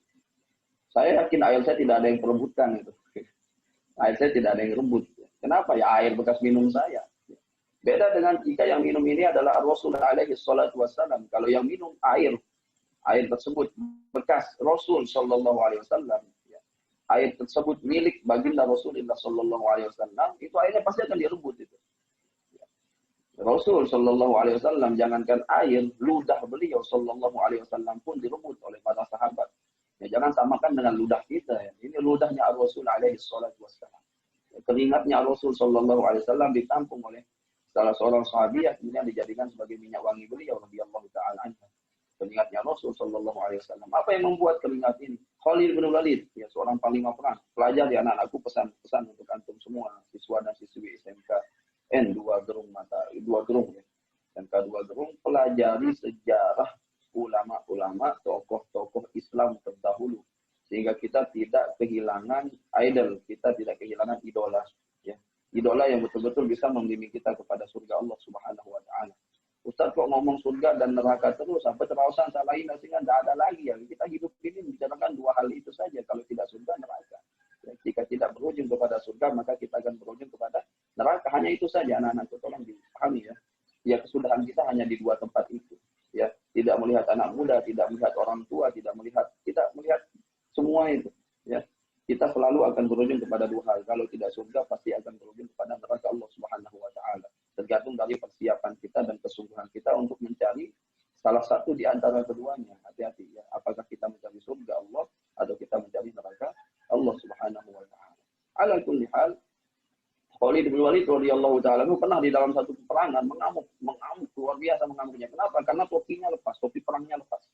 saya yakin air saya tidak ada yang perebutkan itu. Air saya tidak ada yang rebut. Kenapa? Ya air bekas minum saya. Beda dengan jika yang minum ini adalah Rasul alaihi salatu wassalam. Kalau yang minum air tersebut bekas Rasul sallallahu alaihi wasallam, ya. Air tersebut milik baginda Rasulullah sallallahu alaihi wasallam, itu airnya pasti akan direbut itu. Rasul sallallahu alaihi wasallam, jangankan air, ludah beliau sallallahu alaihi wasallam pun direbut oleh para sahabat. Ya, jangan samakan dengan ludah kita ya. Ini ludahnya Rasul alaihi salatu wassalam. Ya, keringatnya Rasul sallallahu alaihi wasallam ditampung oleh salah seorang sahabat, kemudian dijadikan sebagai minyak wangi beliau radhiyallahu taala anhu. Keringatnya Rasul sallallahu alaihi wasallam. Apa yang membuat keringat ini? Khalid bin Walid, ya seorang panglima perang. Pelajari anak-anakku, pesan-pesan untuk antum semua, siswa dan siswi SMK N2 Gerung ya. SMK 2 Gerung, pelajari sejarah ulama-ulama, tokoh-tokoh Islam terdahulu. Sehingga kita tidak kehilangan idol, kita tidak kehilangan idola. Ya. Idola yang betul-betul bisa membimbing kita kepada surga Allah Subhanahu wa taala. Ustaz kok ngomong surga dan neraka terus, sampai terusan salahin sehingga tidak ada lagi ya. Kita hidup ini membicarakan dua hal itu saja, kalau tidak surga neraka. Ya, jika tidak berujung kepada surga, maka kita akan berujung kepada neraka. Hanya itu saja anak-anakku, tolong dipahami ya. Ya kesudahan kita hanya di dua tempat itu. Ya, tidak melihat anak muda, tidak melihat orang tua, tidak melihat semua itu. Ya, kita selalu akan berujung kepada dua hal. Kalau tidak surga, pasti akan berujung kepada neraka Allah Subhanahu wa taala. Tergantung dari persiapan kita dan kesungguhan kita untuk mencari salah satu di antara keduanya. Hati-hati ya, apakah kita mencari surga Allah atau kita mencari neraka Allah Subhanahu wa taala. Ala kulli hal, Khalid bin Walid radhiyallahu taala pernah di dalam satu peperangan mengamuk luar biasa mengamuknya. Kenapa? Karena topinya lepas, topi perangnya lepas.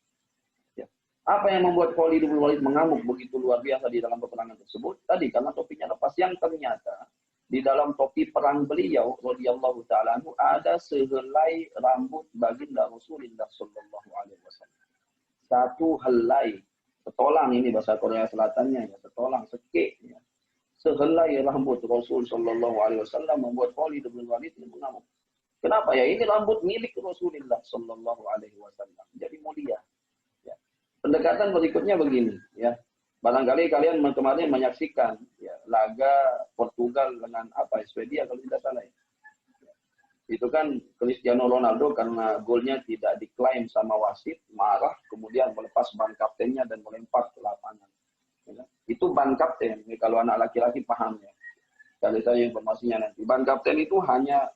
Ya. Apa yang membuat Khalid bin Walid mengamuk begitu luar biasa di dalam peperangan tersebut? Tadi karena topinya lepas, yang ternyata di dalam topi perang beliau radhiyallahu taala ada sehelai rambut baginda Rasulullah sallallahu alaihi wasallam. Satu helai, setolang ini bahasa Korea Selatannya ya, setolang, sekek ya. Sehelai rambut Rasul sallallahu alaihi wasallam membuat Khalid bin Walid mengamuk. Kenapa ya? Ini rambut milik Rasulullah sallallahu alaihi wasallam. Jadi mulia. Ya. Pendekatan berikutnya begini ya. Barangkali kalian kemarin menyaksikan ya, laga Portugal dengan Swedia kalau tidak salah ya. Itu kan Cristiano Ronaldo karena golnya tidak diklaim sama wasit, marah, kemudian melepas ban kaptennya dan melempar ke lapangan. Ya. Itu ban kapten, ini kalau anak laki-laki paham ya. Kali saya informasinya nanti. Ban kapten itu hanya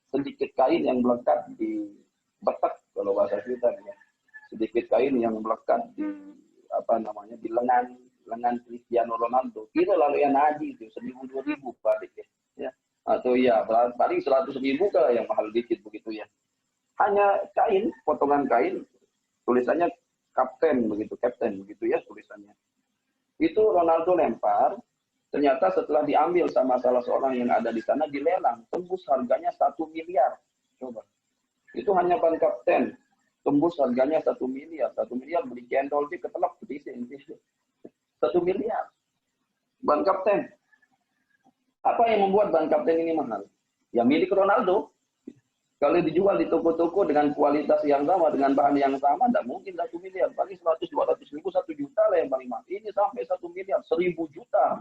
sedikit kain yang melekat di betek kalau bahasa kita ya. Sedikit kain yang melekat di di lengan Cristiano Ronaldo. Itu lalu yang haji itu 1.000-2.000 balik ya. Atau ya paling 100.000 ke yang mahal dikit begitu ya. Hanya kain, potongan kain, tulisannya kapten begitu ya tulisannya. Itu Ronaldo lempar, ternyata setelah diambil sama salah seorang yang ada di sana dilelang, tembus harganya 1 miliar. Coba. Itu hanya ban kapten, tembus harganya 1 miliar. 1 miliar beli cendol sih ketelak betising. 1 miliar. Ban kapten. Apa yang membuat ban kapten ini mahal? Ya milik Ronaldo. Kalau dijual di toko-toko dengan kualitas yang sama, dengan bahan yang sama, tidak mungkin 1 miliar. Paling 100-200 ribu, 1 juta lah yang paling mahal. Ini sampai 1 miliar, 1.000 juta.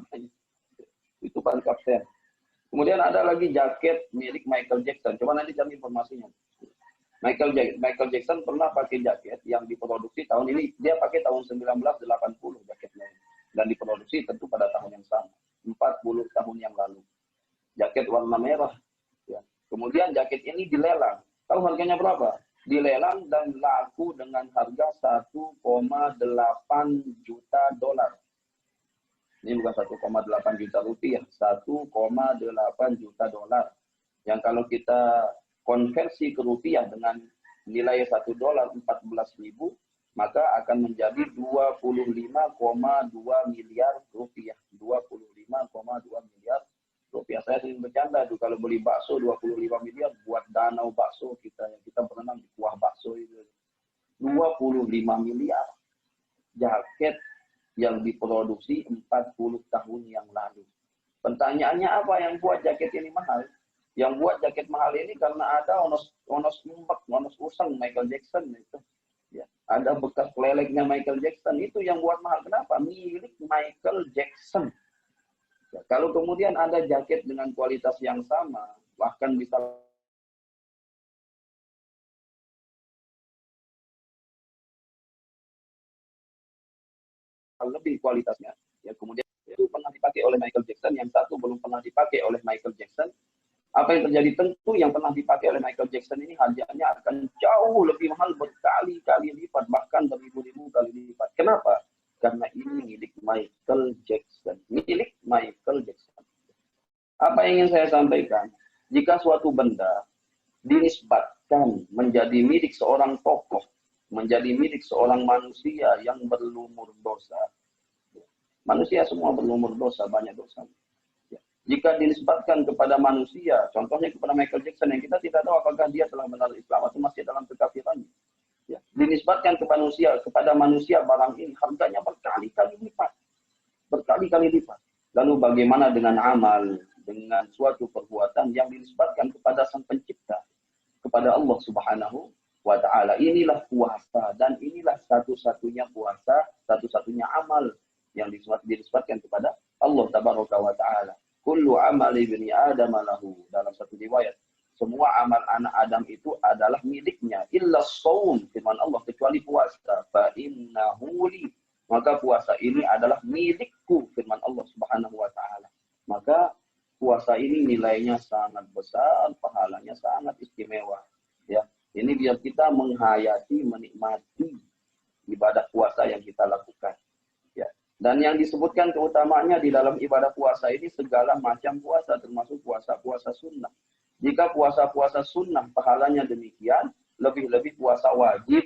Itu ban kapten. Kemudian ada lagi jaket milik Michael Jackson. Coba nanti cari informasinya. Michael Jackson pernah pakai jaket yang diproduksi tahun ini. Dia pakai tahun 1980 jaketnya. Dan diproduksi tentu pada tahun yang sama. 40 tahun yang lalu. Jaket warna merah. Ya. Kemudian jaket ini dilelang. Tahu harganya berapa? Dilelang dan laku dengan harga 1,8 juta dolar. Ini bukan 1,8 juta rupiah. 1,8 juta dolar. Yang kalau kita konversi ke rupiah dengan nilai $1 14.000, maka akan menjadi 25,2 miliar rupiah. 25,2 miliar rupiah. Saya sering bercanda tuh, kalau beli bakso 25 miliar buat danau bakso kita yang kita berenang di kuah bakso itu. 25 miliar. Jaket yang diproduksi 40 tahun yang lalu. Pertanyaannya apa yang buat jaket ini mahal? Yang buat jaket mahal ini karena ada onos usang Michael Jackson itu. Ya, ada bekas keleleknya Michael Jackson, itu yang buat mahal. Kenapa? Milik Michael Jackson. Ya, kalau kemudian ada jaket dengan kualitas yang sama, bahkan bisa lebih kualitasnya, ya kemudian itu pernah dipakai oleh Michael Jackson, yang satu belum pernah dipakai oleh Michael Jackson. Apa yang terjadi? Tentu yang pernah dipakai oleh Michael Jackson ini harganya akan jauh lebih mahal, berkali-kali lipat, bahkan beribu-ribu kali lipat. Kenapa? Karena ini milik Michael Jackson. Milik Michael Jackson. Apa yang ingin saya sampaikan? Jika suatu benda dinisbatkan menjadi milik seorang tokoh, menjadi milik seorang manusia yang berlumur dosa. Manusia semua berlumur dosa, banyak dosa. Jika dinisbatkan kepada manusia, contohnya kepada Michael Jackson, yang kita tidak tahu apakah dia telah benar Islam atau masih dalam kekafiran. Ya, dinisbatkan kepada manusia barang ini harganya berkali-kali lipat. Berkali-kali lipat. Lalu bagaimana dengan amal, dengan suatu perbuatan yang dinisbatkan kepada Sang Pencipta, kepada Allah Subhanahu wa ta'ala. Inilah puasa, dan inilah satu-satunya puasa, satu-satunya amal yang dinisbatkan kepada Allah Tabaraka wa ta'ala. Kullu amali bani Adam lahu. Dalam satu riwayat, semua amal anak Adam itu adalah miliknya. Illa shaum, firman Allah, kecuali puasa. Fa innahu li. Maka puasa ini adalah milikku, firman Allah Subhanahu wa ta'ala. Maka puasa ini nilainya sangat besar, pahalanya sangat istimewa. Ya, ini biar kita menghayati, menikmati ibadah puasa yang kita lakukan. Ya. Dan yang disebutkan keutamaannya di dalam ibadah puasa ini segala macam puasa, termasuk puasa-puasa sunnah. Jika puasa-puasa sunnah pahalanya demikian, lebih-lebih puasa wajib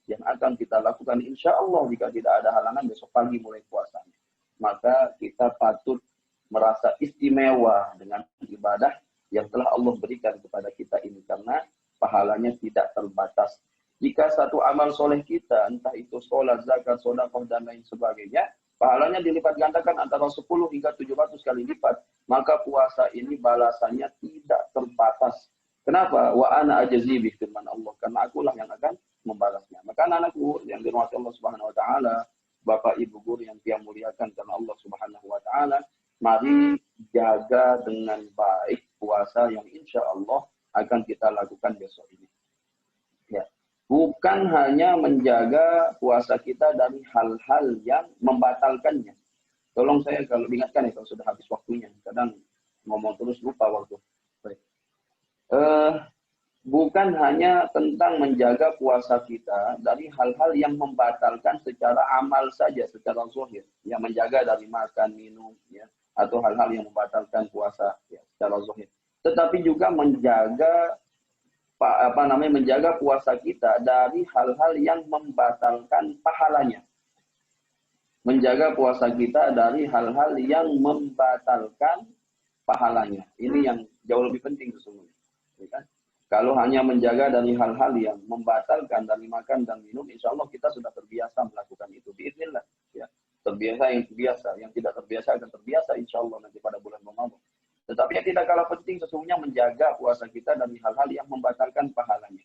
yang akan kita lakukan insya Allah jika tidak ada halangan besok pagi mulai puasanya. Maka kita patut merasa istimewa dengan ibadah yang telah Allah berikan kepada kita ini, karena pahalanya tidak terbatas. Jika satu amal soleh kita, entah itu sholat, zakat, sedekah, dan lain sebagainya, pahalanya dilipat gandakan antara 10 hingga 700 kali lipat, maka puasa ini balasannya tidak terbatas. Kenapa? Wa ana ajzi bi, firman Allah, karena akulah yang akan membalasnya. Maka anak-anakku yang dirahmati Allah Subhanahu wa taala, Bapak Ibu guru yang Dia muliakan karena Allah Subhanahu wa taala, mari jaga dengan baik puasa yang insya Allah akan kita lakukan besok ini. Ya. Bukan hanya menjaga puasa kita dari hal-hal yang membatalkannya. Tolong saya kalau diingatkan ya kalau sudah habis waktunya. Kadang ngomong terus lupa waktu. Baik. Bukan hanya tentang menjaga puasa kita dari hal-hal yang membatalkan secara amal saja, secara zahir. Yang menjaga dari makan, minum, ya, atau hal-hal yang membatalkan puasa ya, secara zahir. Tetapi juga menjaga menjaga puasa kita dari hal-hal yang membatalkan pahalanya. Menjaga puasa kita dari hal-hal yang membatalkan pahalanya. Ini yang jauh lebih penting sesungguhnya. Ya kan? Kalau hanya menjaga dari hal-hal yang membatalkan dari makan dan minum, insya Allah kita sudah terbiasa melakukan itu. Biiznillah. Ya. Terbiasa yang terbiasa. Yang tidak terbiasa akan terbiasa insya Allah nanti pada bulan Ramadan. Tetapi yang tidak kalah penting sesungguhnya menjaga puasa kita dari hal-hal yang membatalkan pahalanya.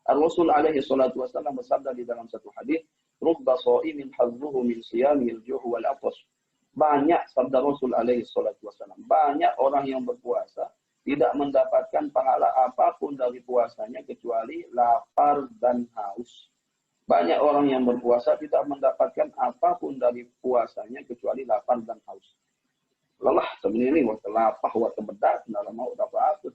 Ar-Rasul alaihi salatu wassalam bersabda di dalam satu hadis, "Rubba sha'imin hazzuhu min siyamil juh' wal 'atash." Banyak, sabda Rasul alaihi salatu wassalam, banyak orang yang berpuasa tidak mendapatkan pahala apapun dari puasanya kecuali lapar dan haus. Banyak orang yang berpuasa tidak mendapatkan apapun dari puasanya kecuali lapar dan haus. Lelah sebenarnya waktu lapar, waktu bedak, dalam mau apa-apa.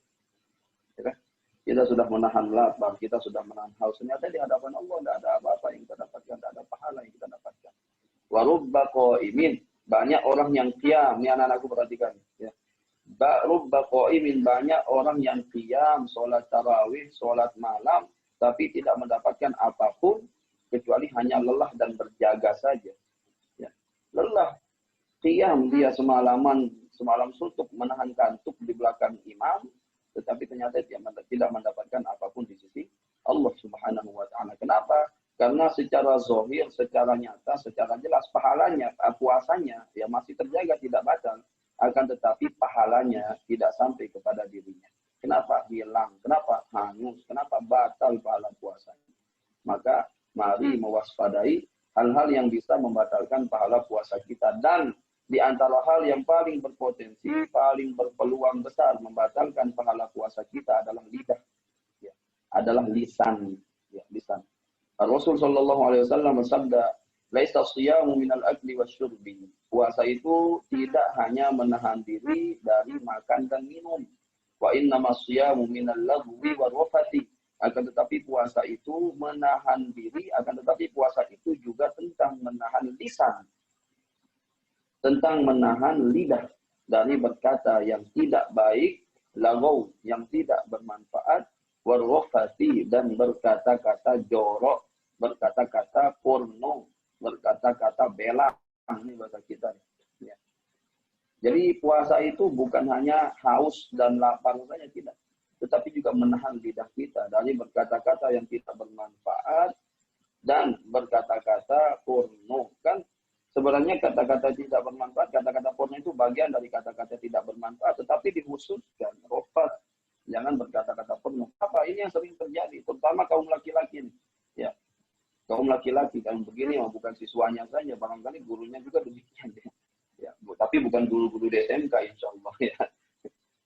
Ya kan? Kita sudah menahan lapar, kita sudah menahan haus. Ternyata di hadapan Allah tidak ada apa-apa yang kita dapatkan, tidak ada pahala yang kita dapatkan. Warubba qaimin, banyak orang yang qiyam. Ini anak-anakku perhatikan. Ya. Rubba qaimin, banyak orang yang qiyam, sholat tarawih, sholat malam, tapi tidak mendapatkan apapun kecuali hanya lelah dan berjaga saja. Ya. Lelah, qiyam dia semalam suntuk menahan kantuk di belakang imam, tetapi ternyata dia tidak mendapatkan apapun di sisi Allah Subhanahu wa taala. Kenapa? Karena secara zahir, secara nyata, secara jelas pahalanya, puasanya ya masih terjaga, tidak batal, akan tetapi pahalanya tidak sampai kepada dirinya. Kenapa? Hilang. Kenapa? Hangus. Kenapa? Batal pahala puasanya. Maka mari mewaspadai hal-hal yang bisa membatalkan pahala puasa kita. Dan di antara hal yang paling berpotensi, paling berpeluang besar membatalkan pahala puasa kita adalah lidah. Ya, adalah lisan. Ya, lisan. Rasul Shallallahu Alaihi Wasallam bersabda, "Laisa siyamu minal akli wasyurbi." Puasa itu tidak hanya menahan diri dari makan dan minum. Wa innama siyamu minal lagwi warwafati. Akan tetapi puasa itu menahan diri, akan tetapi puasa itu juga tentang menahan lisan, tentang menahan lidah dari berkata yang tidak baik, lagaw yang tidak bermanfaat, warwafati dan berkata-kata jorok, berkata-kata porno, berkata-kata bela. Ini bahasa kita. Ya. Jadi puasa itu bukan hanya haus dan lapar saja, tidak. Tetapi juga menahan lidah kita dari berkata-kata yang tidak bermanfaat dan berkata-kata porno. Kan sebenarnya kata-kata tidak bermanfaat, kata-kata porno itu bagian dari kata-kata tidak bermanfaat, tetapi dikhususkan rofat, jangan berkata-kata porno. Apa ini yang sering terjadi, terutama kaum laki-laki. Ya, kaum laki-laki yang begini, bukan siswanya saja, barangkali gurunya juga demikian. Ya, tapi bukan guru-guru di SMK, insya Allah. Ya.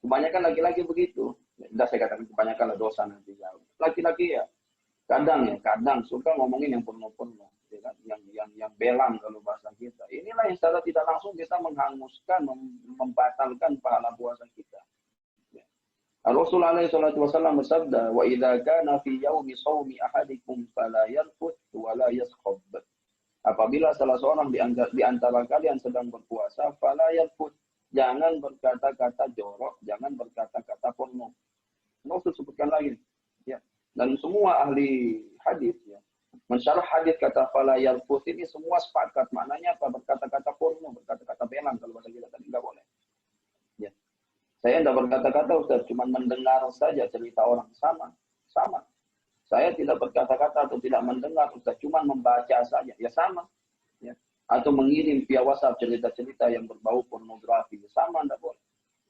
Kebanyakan laki-laki begitu. Sudah saya katakan kebanyakan lah dosa nanti. Laki-laki ya, kadang suka ngomongin yang porno-porno. Yang belang kalau bahasa kita. Inilah yang secara tidak langsung bisa menghanguskan, membatalkan pahala puasa kita. Ya. Rasulullah SAW bersabda, "Wa idza kana fi yaumi shaumi ahadikum fala yarfuth wa la yaskhab." Apabila salah seorang di antara kalian sedang berpuasa, fala yarfuth, jangan berkata-kata jorok, jangan berkata-kata porno. Rasul sebutkan lagi. Ya. Dan semua ahli hadis ya, mensyarah hadis kata fala yarfuth ini semua sepakat, maknanya apa? Berkata-kata porno, berkata-kata belang kalau bahasa kita tadi enggak boleh. Ya. Saya tidak berkata-kata, Ustaz, cuma mendengar saja cerita orang, sama. Saya tidak berkata-kata atau tidak mendengar, Ustaz, cuma membaca saja, ya sama. Ya. Atau mengirim via WhatsApp cerita-cerita yang berbau pornografi, sama, tidak boleh.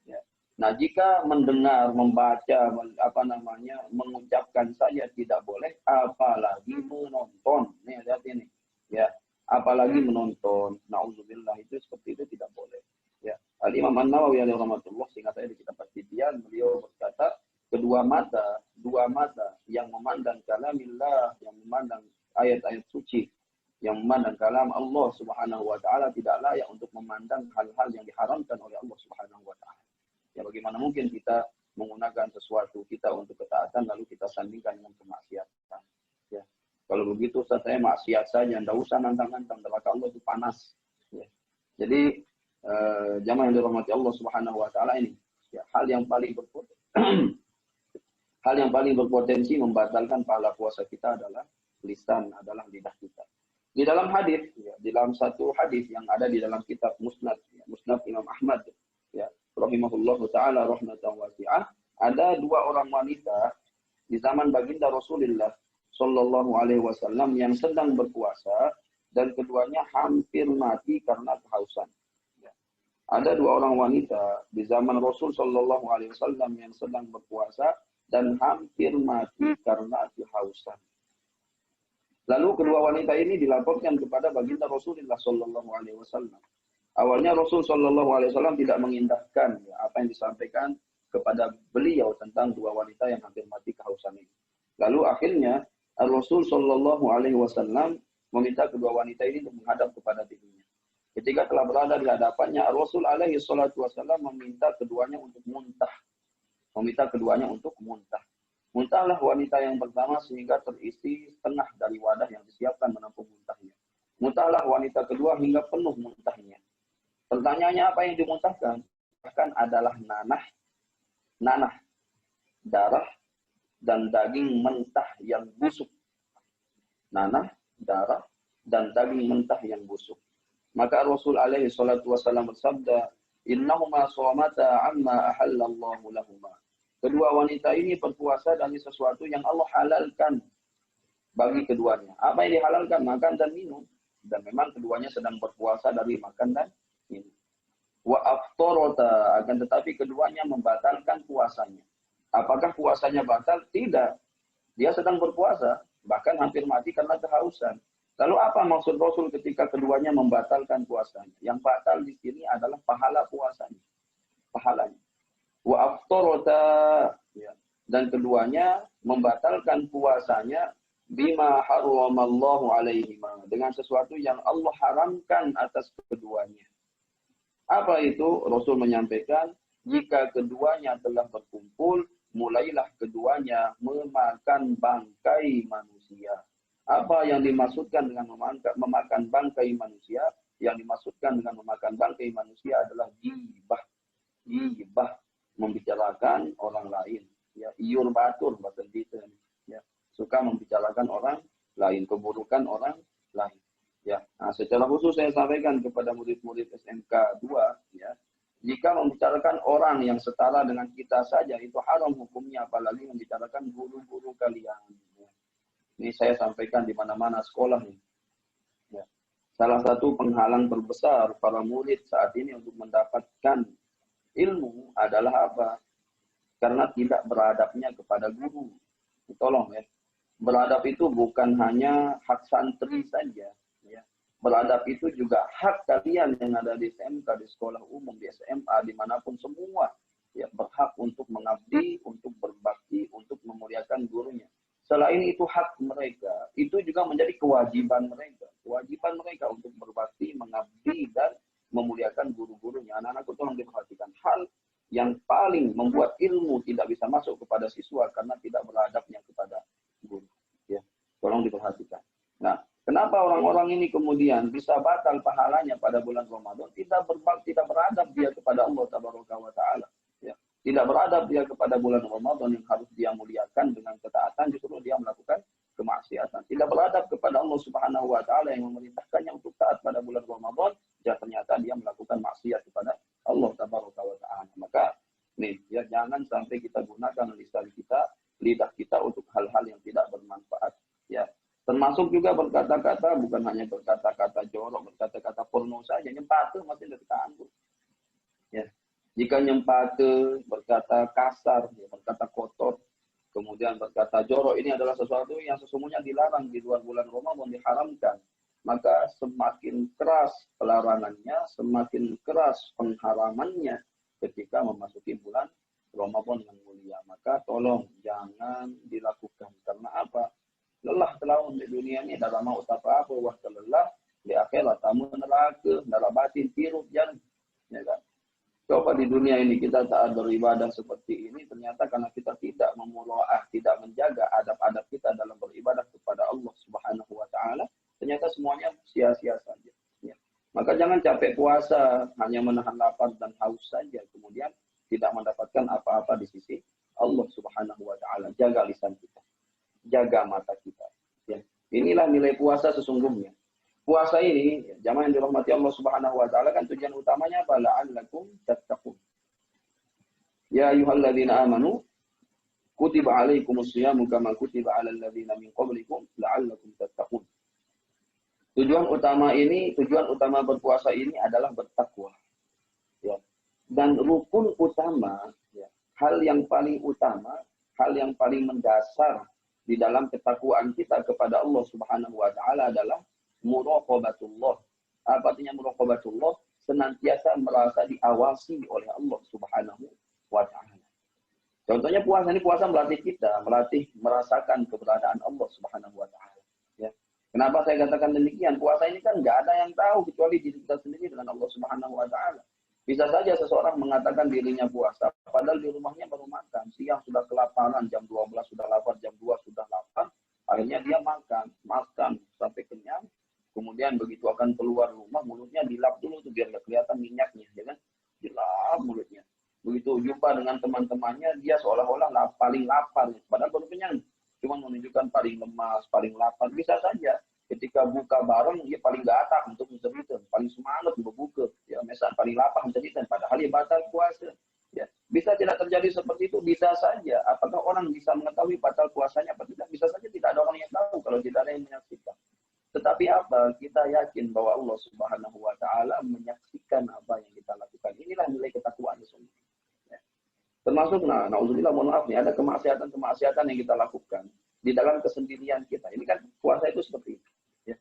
Ya. Nah, jika mendengar, membaca, mengucapkan saja tidak boleh, apalagi menonton. Nih, lihat ini. Ya. Apalagi menonton. Na'udzubillah, itu seperti itu tidak boleh. Ya. Al-Imam An-Nawawi alaihi rahmatullah, sehingga saya di kitab At-Tibyan, beliau berkata, dua mata yang memandang kalamillah, yang memandang ayat-ayat suci, yang memandang kalam Allah Subhanahu wa taala tidak layak untuk memandang hal-hal yang diharamkan oleh Allah Subhanahu wa taala. Ya, bagaimana mungkin kita menggunakan sesuatu kita untuk ketaatan lalu kita sandingkan dengan kemaksiatan. Ya. Kalau begitu saya maksiat saja, enggak usah nantang-nantang, neraka Allah itu panas. Ya. Jadi jamaah yang dirahmati Allah Subhanahu wa taala, ini ya, hal yang paling berpotensi membatalkan pahala puasa kita adalah lisan, adalah lidah kita. Di dalam hadis, ya, di dalam satu hadis yang ada di dalam kitab Musnad, ya, Musnad Imam Ahmad, ya, rahimahullahu taala rahmatan wasi'ah, ada dua orang wanita di zaman baginda Rasulullah Shallallahu Alaihi Wasallam yang sedang berpuasa dan keduanya hampir mati karena kehausan. Ya. Ada dua orang wanita di zaman Rasul Shallallahu Alaihi Wasallam yang sedang berpuasa dan hampir mati karena kehausan. Lalu kedua wanita ini dilaporkan kepada baginda Rasulullah Shallallahu Alaihi Wasallam. Awalnya Rasul Shallallahu Alaihi Wasallam tidak mengindahkan ya, apa yang disampaikan kepada beliau tentang dua wanita yang hampir mati kehausan ini. Lalu akhirnya Rasul Shallallahu Alaihi Wasallam meminta kedua wanita ini untuk menghadap kepada dirinya. Ketika telah berada di hadapannya, Rasul Alaihi Wasallam meminta keduanya untuk muntah. Muntahlah wanita yang pertama sehingga terisi setengah dari wadah yang disiapkan menampung muntahnya. Muntahlah wanita kedua hingga penuh muntahnya. Pertanyaannya apa yang dimuntahkan? Bahkan adalah nanah, darah, dan daging mentah yang busuk. Nanah, darah, dan daging mentah yang busuk. Maka Rasul alaihi salatu wasallam bersabda, innahuma shawmata amma ahallallahu lahuma. Kedua wanita ini berpuasa dari sesuatu yang Allah halalkan bagi keduanya. Apa yang dihalalkan? Makan dan minum. Dan memang keduanya sedang berpuasa dari makan dan minum. Wa aftarata, akan tetapi keduanya membatalkan puasanya. Apakah puasanya batal? Tidak. Dia sedang berpuasa, bahkan hampir mati karena kehausan. Lalu apa maksud Rasul ketika keduanya membatalkan puasanya? Yang batal di sini adalah pahala puasanya. Pahalanya. Wa aftarata, ya. Dan keduanya membatalkan puasanya bima haramallahu alaihima, dengan sesuatu yang Allah haramkan atas keduanya. Apa itu? Rasul menyampaikan, jika keduanya telah berkumpul, mulailah keduanya memakan bangkai manusia. Apa yang dimaksudkan dengan memakan bangkai manusia? Yang dimaksudkan dengan memakan bangkai manusia adalah ghibah. Ghibah, membicarakan orang lain. Ya, iur batur bahasa kita. Ya, suka membicarakan orang lain, keburukan orang lain. Ya, nah, secara khusus saya sampaikan kepada murid-murid SMK 2, ya, jika membicarakan orang yang setara dengan kita saja itu haram hukumnya, apalagi membicarakan guru-guru kalian. Ya. Ini saya sampaikan di mana-mana sekolah nih. Ya. Salah satu penghalang terbesar para murid saat ini untuk mendapatkan ilmu adalah apa? Karena tidak beradabnya kepada guru. Tolong ya. Beradab itu bukan hanya hak santri saja. Ya. Beradab itu juga hak kalian yang ada di SMK, di sekolah umum, di SMA, dimanapun semua. Ya, berhak untuk mengabdi, untuk berbakti, untuk memuliakan gurunya. Selain itu hak mereka, itu juga menjadi kewajiban mereka. Kewajiban mereka untuk berbakti, mengabdi, dan memuliakan guru-gurunya. Anak-anakku tolong diperhatikan. Hal yang paling membuat ilmu tidak bisa masuk kepada siswa karena tidak beradabnya kepada guru. Ya, tolong diperhatikan. Nah, kenapa orang-orang ini kemudian bisa batal pahalanya pada bulan Ramadan? Tidak beradab dia kepada Allah Tabaraka wa Ta'ala. Ya. Tidak beradab dia kepada bulan Ramadan yang harus dia muliakan dengan ketaatan, justru dia melakukan kemaksiatan. Tidak beradab kepada Allah Subhanahu wa Ta'ala yang memerintahkannya untuk taat pada bulan Ramadan, ya ternyata dia melakukan maksiat kepada Allah Tabaraka wa Ta'ala. Maka nih, ya, jangan sampai kita gunakan lidah kita untuk hal-hal yang tidak bermanfaat. Ya, termasuk juga berkata-kata, bukan hanya berkata-kata jorok, berkata-kata porno saja. Nyempate masih ditangguh. Ya, jika nyempate, berkata kasar, ya, berkata kotor, kemudian berkata jorok, ini adalah sesuatu yang sesungguhnya dilarang di luar bulan Ramadan, diharamkan. Maka semakin keras pelarangannya, semakin keras pengharamannya ketika memasuki bulan Ramadan yang mulia. Maka tolong jangan dilakukan. Karena apa? Lelah telaun di dunia ini dalam mau apa wah lelah di akhirat tamu neraka, dalam batin tirup jangan. Ya kan? Coba di dunia ini kita taat beribadah seperti ini, ternyata karena kita tidak memulaah, tidak menjaga adab-adab kita dalam beribadah kepada Allah Subhanahu wa Ta'ala, ternyata semuanya sia-sia saja. Ya. Maka jangan capek puasa, hanya menahan lapar dan haus saja, kemudian tidak mendapatkan apa-apa di sisi Allah Subhanahu wa Ta'ala. Jaga lisan kita, jaga mata kita. Ya. Inilah nilai puasa sesungguhnya. Puasa ini, jamaah yang dirahmati Allah Subhanahu wa Ta'ala, kan tujuan utamanya apa? La'allakum tattaqun. Ya ayyuhalladzina amanu kutiba alaikumus shiyamu kama kutiba 'alal ladzina min qablikum la'allakum tattaqun. Tujuan utama berpuasa ini adalah bertakwa. Ya. Dan rukun utama, ya, hal yang paling utama, hal yang paling mendasar di dalam ketakwaan kita kepada Allah Subhanahu wa Ta'ala adalah muraqabatullah. Apa artinya muraqabatullah? Senantiasa merasa diawasi oleh Allah Subhanahu wa Ta'ala. Contohnya puasa ini, puasa melatih kita, melatih merasakan keberadaan Allah Subhanahu wa Ta'ala. Ya. Kenapa saya katakan demikian? Puasa ini kan nggak ada yang tahu kecuali diri kita sendiri dengan Allah Subhanahu wa Ta'ala. Bisa saja seseorang mengatakan dirinya puasa, padahal di rumahnya baru makan. Siang sudah kelaparan, jam 12 sudah lapar, jam 2 sudah lapar. Akhirnya dia makan sampai kenyang. Kemudian begitu akan keluar rumah, mulutnya dilap dulu tuh biar nggak kelihatan minyaknya, ya kan? Dilap mulutnya. Begitu begitu jumpa dengan teman-temannya, dia seolah-olah paling lapar. Padahal baru kenyang. Cuma menunjukkan paling lemas, paling lapar. Bisa saja ketika buka bareng, dia paling gatal untuk menceritakan, paling semangat berbuka. Ya, misalnya paling lapar menceritakan, padahal dia batal puasa. Ya, bisa tidak terjadi seperti itu? Bisa saja. Apakah orang bisa mengetahui batal puasanya apa tidak? Bisa saja tidak ada orang yang tahu kalau tidak ada yang menyaksikan. Tetapi apa? Kita yakin bahwa Allah Subhanahu wa Ta'ala menyaksikan apa yang kita lakukan. Inilah nilai ketakwaan sesungguhnya. Ya. Termasuk, na'udzubillah, mohon maaf nih, ada kemaksiatan yang kita lakukan di dalam kesendirian kita. Ini kan puasa itu seperti itu. Ya.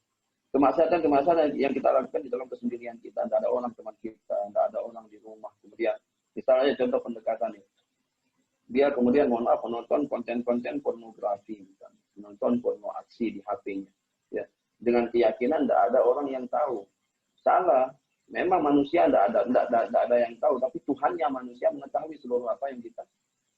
Kemaksiatan yang kita lakukan di dalam kesendirian kita. Tidak ada orang teman kita, tidak ada orang di rumah. Kemudian, misalnya contoh pendekatan ini. Dia kemudian, mohon maaf, menonton konten-konten pornografi. Menonton porno aksi di HP-nya. Ya. Dengan keyakinan tidak ada orang yang tahu. Salah. Memang manusia tidak ada yang tahu, tapi Tuhannya manusia mengetahui seluruh apa yang kita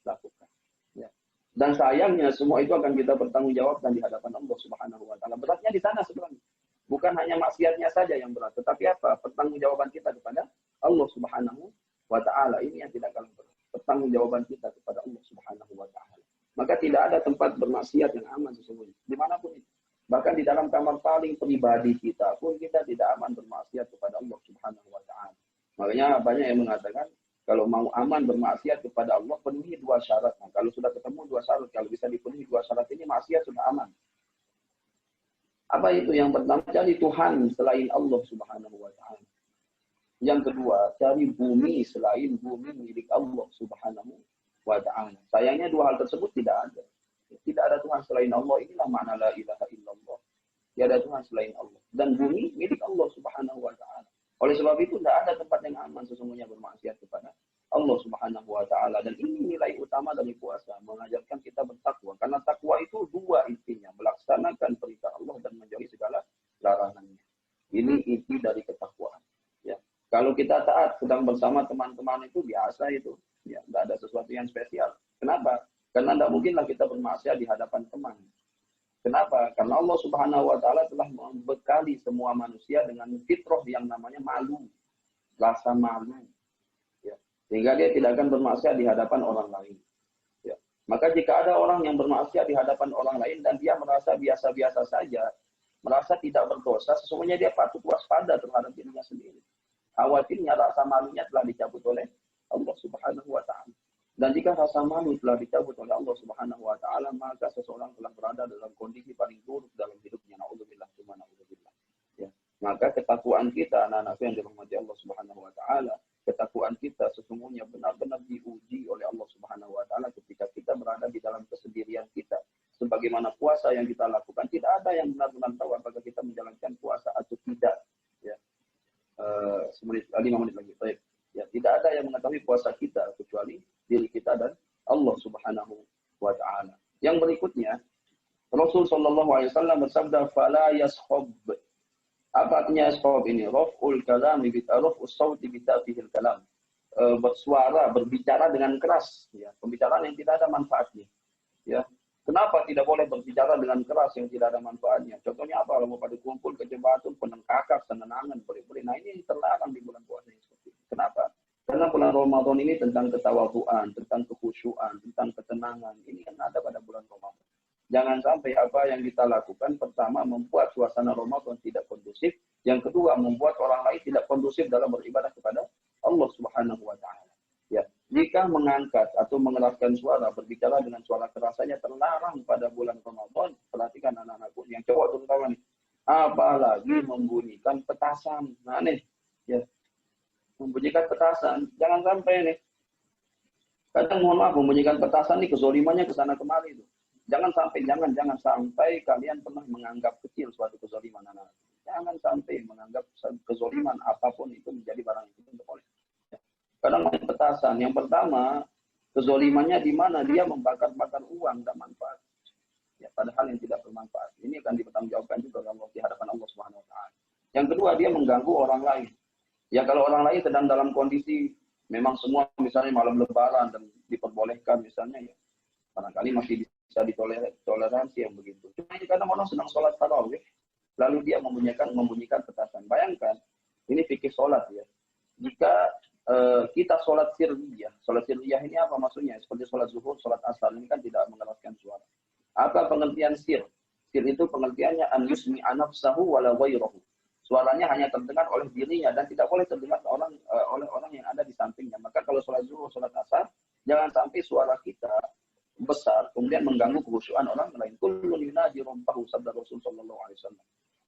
lakukan. Ya. Dan sayangnya semua itu akan kita bertanggungjawabkan di hadapan Allah Subhanahu wa Ta'ala. Beratnya di sana sebenarnya. Bukan hanya maksiatnya saja yang berat, tetapi apa? Pertanggungjawaban kita kepada Allah Subhanahu wa Ta'ala. Ini yang tidak kalah berat. Pertanggungjawaban kita kepada Allah Subhanahu wa Ta'ala. Maka tidak ada tempat bermaksiat yang aman sesungguhnya. Dimanapun itu. Bahkan di dalam kamar paling pribadi kita pun kita tidak aman bermaksiat kepada Allah Subhanahu wa Ta'ala. Makanya banyak yang mengatakan kalau mau aman bermaksiat kepada Allah penuhi dua syarat. Nah, kalau sudah ketemu dua syarat, kalau bisa dipenuhi dua syarat ini maksiat sudah aman. Apa itu? Yang pertama, cari Tuhan selain Allah Subhanahu wa Ta'ala. Yang kedua, cari bumi selain bumi milik Allah Subhanahu wa Ta'ala. Sayangnya dua hal tersebut tidak ada. Tidak ada Tuhan selain Allah. Inilah makna la ilaha illallah. Tidak ada Tuhan selain Allah. Dan bumi milik Allah Subhanahu wa Ta'ala. Oleh sebab itu tidak ada tempat yang aman sesungguhnya bermaksiat kepada Allah Subhanahu wa Ta'ala. Dan ini nilai utama dari puasa, mengajarkan kita bertakwa. Karena takwa itu dua intinya, melaksanakan perintah Allah dan menjauhi segala larangannya. Ini inti dari ketakwaan. Ya. Kalau kita taat sedang bersama teman-teman itu biasa itu, ya, tidak ada sesuatu yang spesial. Kenapa? Karena tidak mungkinlah kita bermaksiat di hadapan teman. Kenapa? Karena Allah Subhanahu wa Ta'ala telah membekali semua manusia dengan fitrah yang namanya malu, rasa malu. Ya. Sehingga dia tidak akan bermaksiat di hadapan orang lain. Ya. Maka jika ada orang yang bermaksiat di hadapan orang lain dan dia merasa biasa-biasa saja, merasa tidak berdosa, sesungguhnya dia patut waspada terhadap dirinya sendiri. Khawatirnya rasa malunya telah dicabut oleh Allah Subhanahu wa Ta'ala. Dan jika rasa malu telah dicabut oleh Allah Subhanahu wa Ta'ala, maka seseorang telah berada dalam kondisi paling buruk dalam hidupnya. Na'udzubillah, cuma na'udzubillah. Ya. Maka ketakwaan kita, anak-anakku yang dirahmati Allah Subhanahu wa Ta'ala, ketakwaan kita sesungguhnya benar-benar diuji oleh Allah Subhanahu wa Ta'ala ketika kita berada di dalam kesendirian kita. Sebagaimana puasa yang kita lakukan, tidak ada yang benar-benar tahu apakah kita menjalankan puasa atau tidak. Ya. 5 menit lagi. Baik. Ya, tidak ada yang mengetahui puasa kita kecuali diri kita dan Allah Subhanahu wa Ta'ala. Yang berikutnya, Rasul sallallahu alaihi wasallam bersabda, "Fala yaskhab." Apa artinya yaskhab ini? Raf'ul kalam bi raf'us sauti bi ta'fihil kalam. Bersuara, berbicara dengan keras, ya, pembicaraan yang tidak ada manfaatnya. Ya. Kenapa tidak boleh berbicara dengan keras yang tidak ada manfaatnya? Contohnya apa? Kalau mau pada kumpul kejebatun, penengkakak, senenangan, beri-beri. Nah, ini terlarang di bulan puasa yang seperti ini. Kenapa? Karena bulan Ramadan ini tentang ketawaduan, tentang kekhusyuan, tentang ketenangan. Ini yang ada pada bulan Ramadan. Jangan sampai apa yang kita lakukan, pertama, membuat suasana Ramadan tidak kondusif. Yang kedua, membuat orang lain tidak kondusif dalam beribadah kepada Allah Subhanahu wa Ta'ala. Ya. Jika mengangkat atau mengeraskan suara, berbicara dengan suara kerasanya terlarang pada bulan Ramadan. Perhatikan anak-anakku, yang cowok terutama nih. Apalagi membunyikan petasan. Nah nih, ya. Membunyikan petasan, jangan sampai nih. Kadang mohon maaf, membunyikan petasan nih kezolimannya ke sana kemari itu. Jangan sampai kalian pernah menganggap kecil suatu kezoliman anak. Jangan sampai menganggap kezoliman apapun itu menjadi barang yang kita boleh. Kadang main petasan, yang pertama kezolimannya di mana dia membakar-bakar uang dan manfaat. Ya, padahal yang tidak bermanfaat. Ini akan dipertanggungjawabkan juga Allah di hadapan Allah Subhanahu wa Ta'ala. Yang kedua, dia mengganggu orang lain. Ya, kalau orang lain sedang dalam kondisi memang semua misalnya malam lebaran dan diperbolehkan misalnya, ya barangkali masih bisa ditoleransi yang begitu. Cuma ini kadang orang sedang sholat tarawih, lalu dia membunyikan petasan. Bayangkan, ini fikih sholat ya. Jika kita sholat sirriyah. Sholat sirriyah ini apa maksudnya? Seperti sholat zuhur, sholat asar ini kan tidak mengeraskan suara. Apa pengertian sir? Sir itu pengertiannya an yusmi anafsahu wala ghairahu. Suaranya hanya terdengar oleh dirinya dan tidak boleh terdengar oleh orang yang ada di sampingnya. Maka kalau sholat zuhur, sholat asar, jangan sampai suara kita besar kemudian mengganggu kekhusyuan orang lain. Kullun yunaji rabbahu, sabda Rasul sallallahu alaihi wasallam.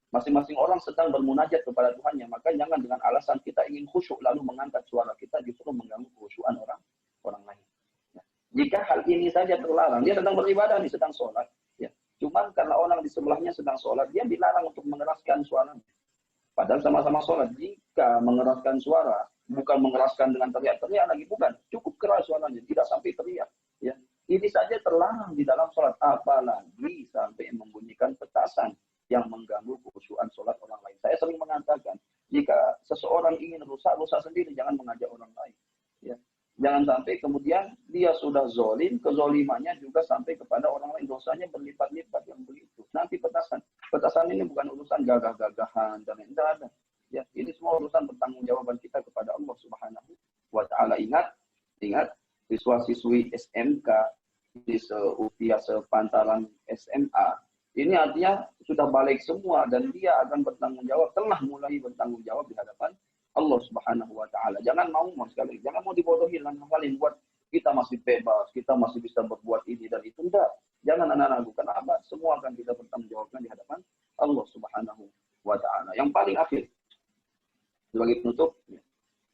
Masing-masing orang sedang bermunajat kepada Tuhannya, maka jangan dengan alasan kita ingin khusyuk lalu mengangkat suara kita justru mengganggu kekhusyuan orang lain. Ya. Jika hal ini saja terlarang, dia sedang beribadah, dia sedang sholat. Ya. Cuma karena orang di sebelahnya sedang sholat, dia dilarang untuk mengeraskan suaranya. Padahal sama-sama sholat. Jika mengeraskan suara, bukan mengeraskan dengan teriak-teriak lagi, bukan. Cukup keras suaranya, tidak sampai teriak. Ya. Ini saja terlarang di dalam sholat, apalagi sampai membunyikan petasan yang mengganggu kekhusyuan sholat orang lain. Saya sering mengatakan, jika seseorang ingin rusak sendiri, jangan mengajak orang lain. Ya. Jangan sampai kemudian dia sudah zolim, kezolimannya juga sampai kepada orang lain. Dosanya berlipat-lipat yang begitu. Nanti petasan. Petasan ini bukan urusan gagah-gagahan dan tidak ada. Ya, ini semua urusan pertanggungjawaban kita kepada Allah Subhanahu wa Ta'ala. Ingat, siswa-siswi SMK di seusia sepantaran SMA. Ini artinya sudah balik semua dan dia akan bertanggung jawab, telah mulai bertanggung jawab di hadapan Allah Subhanahu wa Ta'ala. Jangan mau sekali, jangan mau dibodohi dengan hal yang buat kita masih bebas, kita masih bisa berbuat ini dan itu. Enggak. Jangan anak-anakku, kenapa? Semua akan kita bertanggung jawabkan di hadapan Allah Subhanahu wa Ta'ala. Yang paling akhir, sebagai penutup,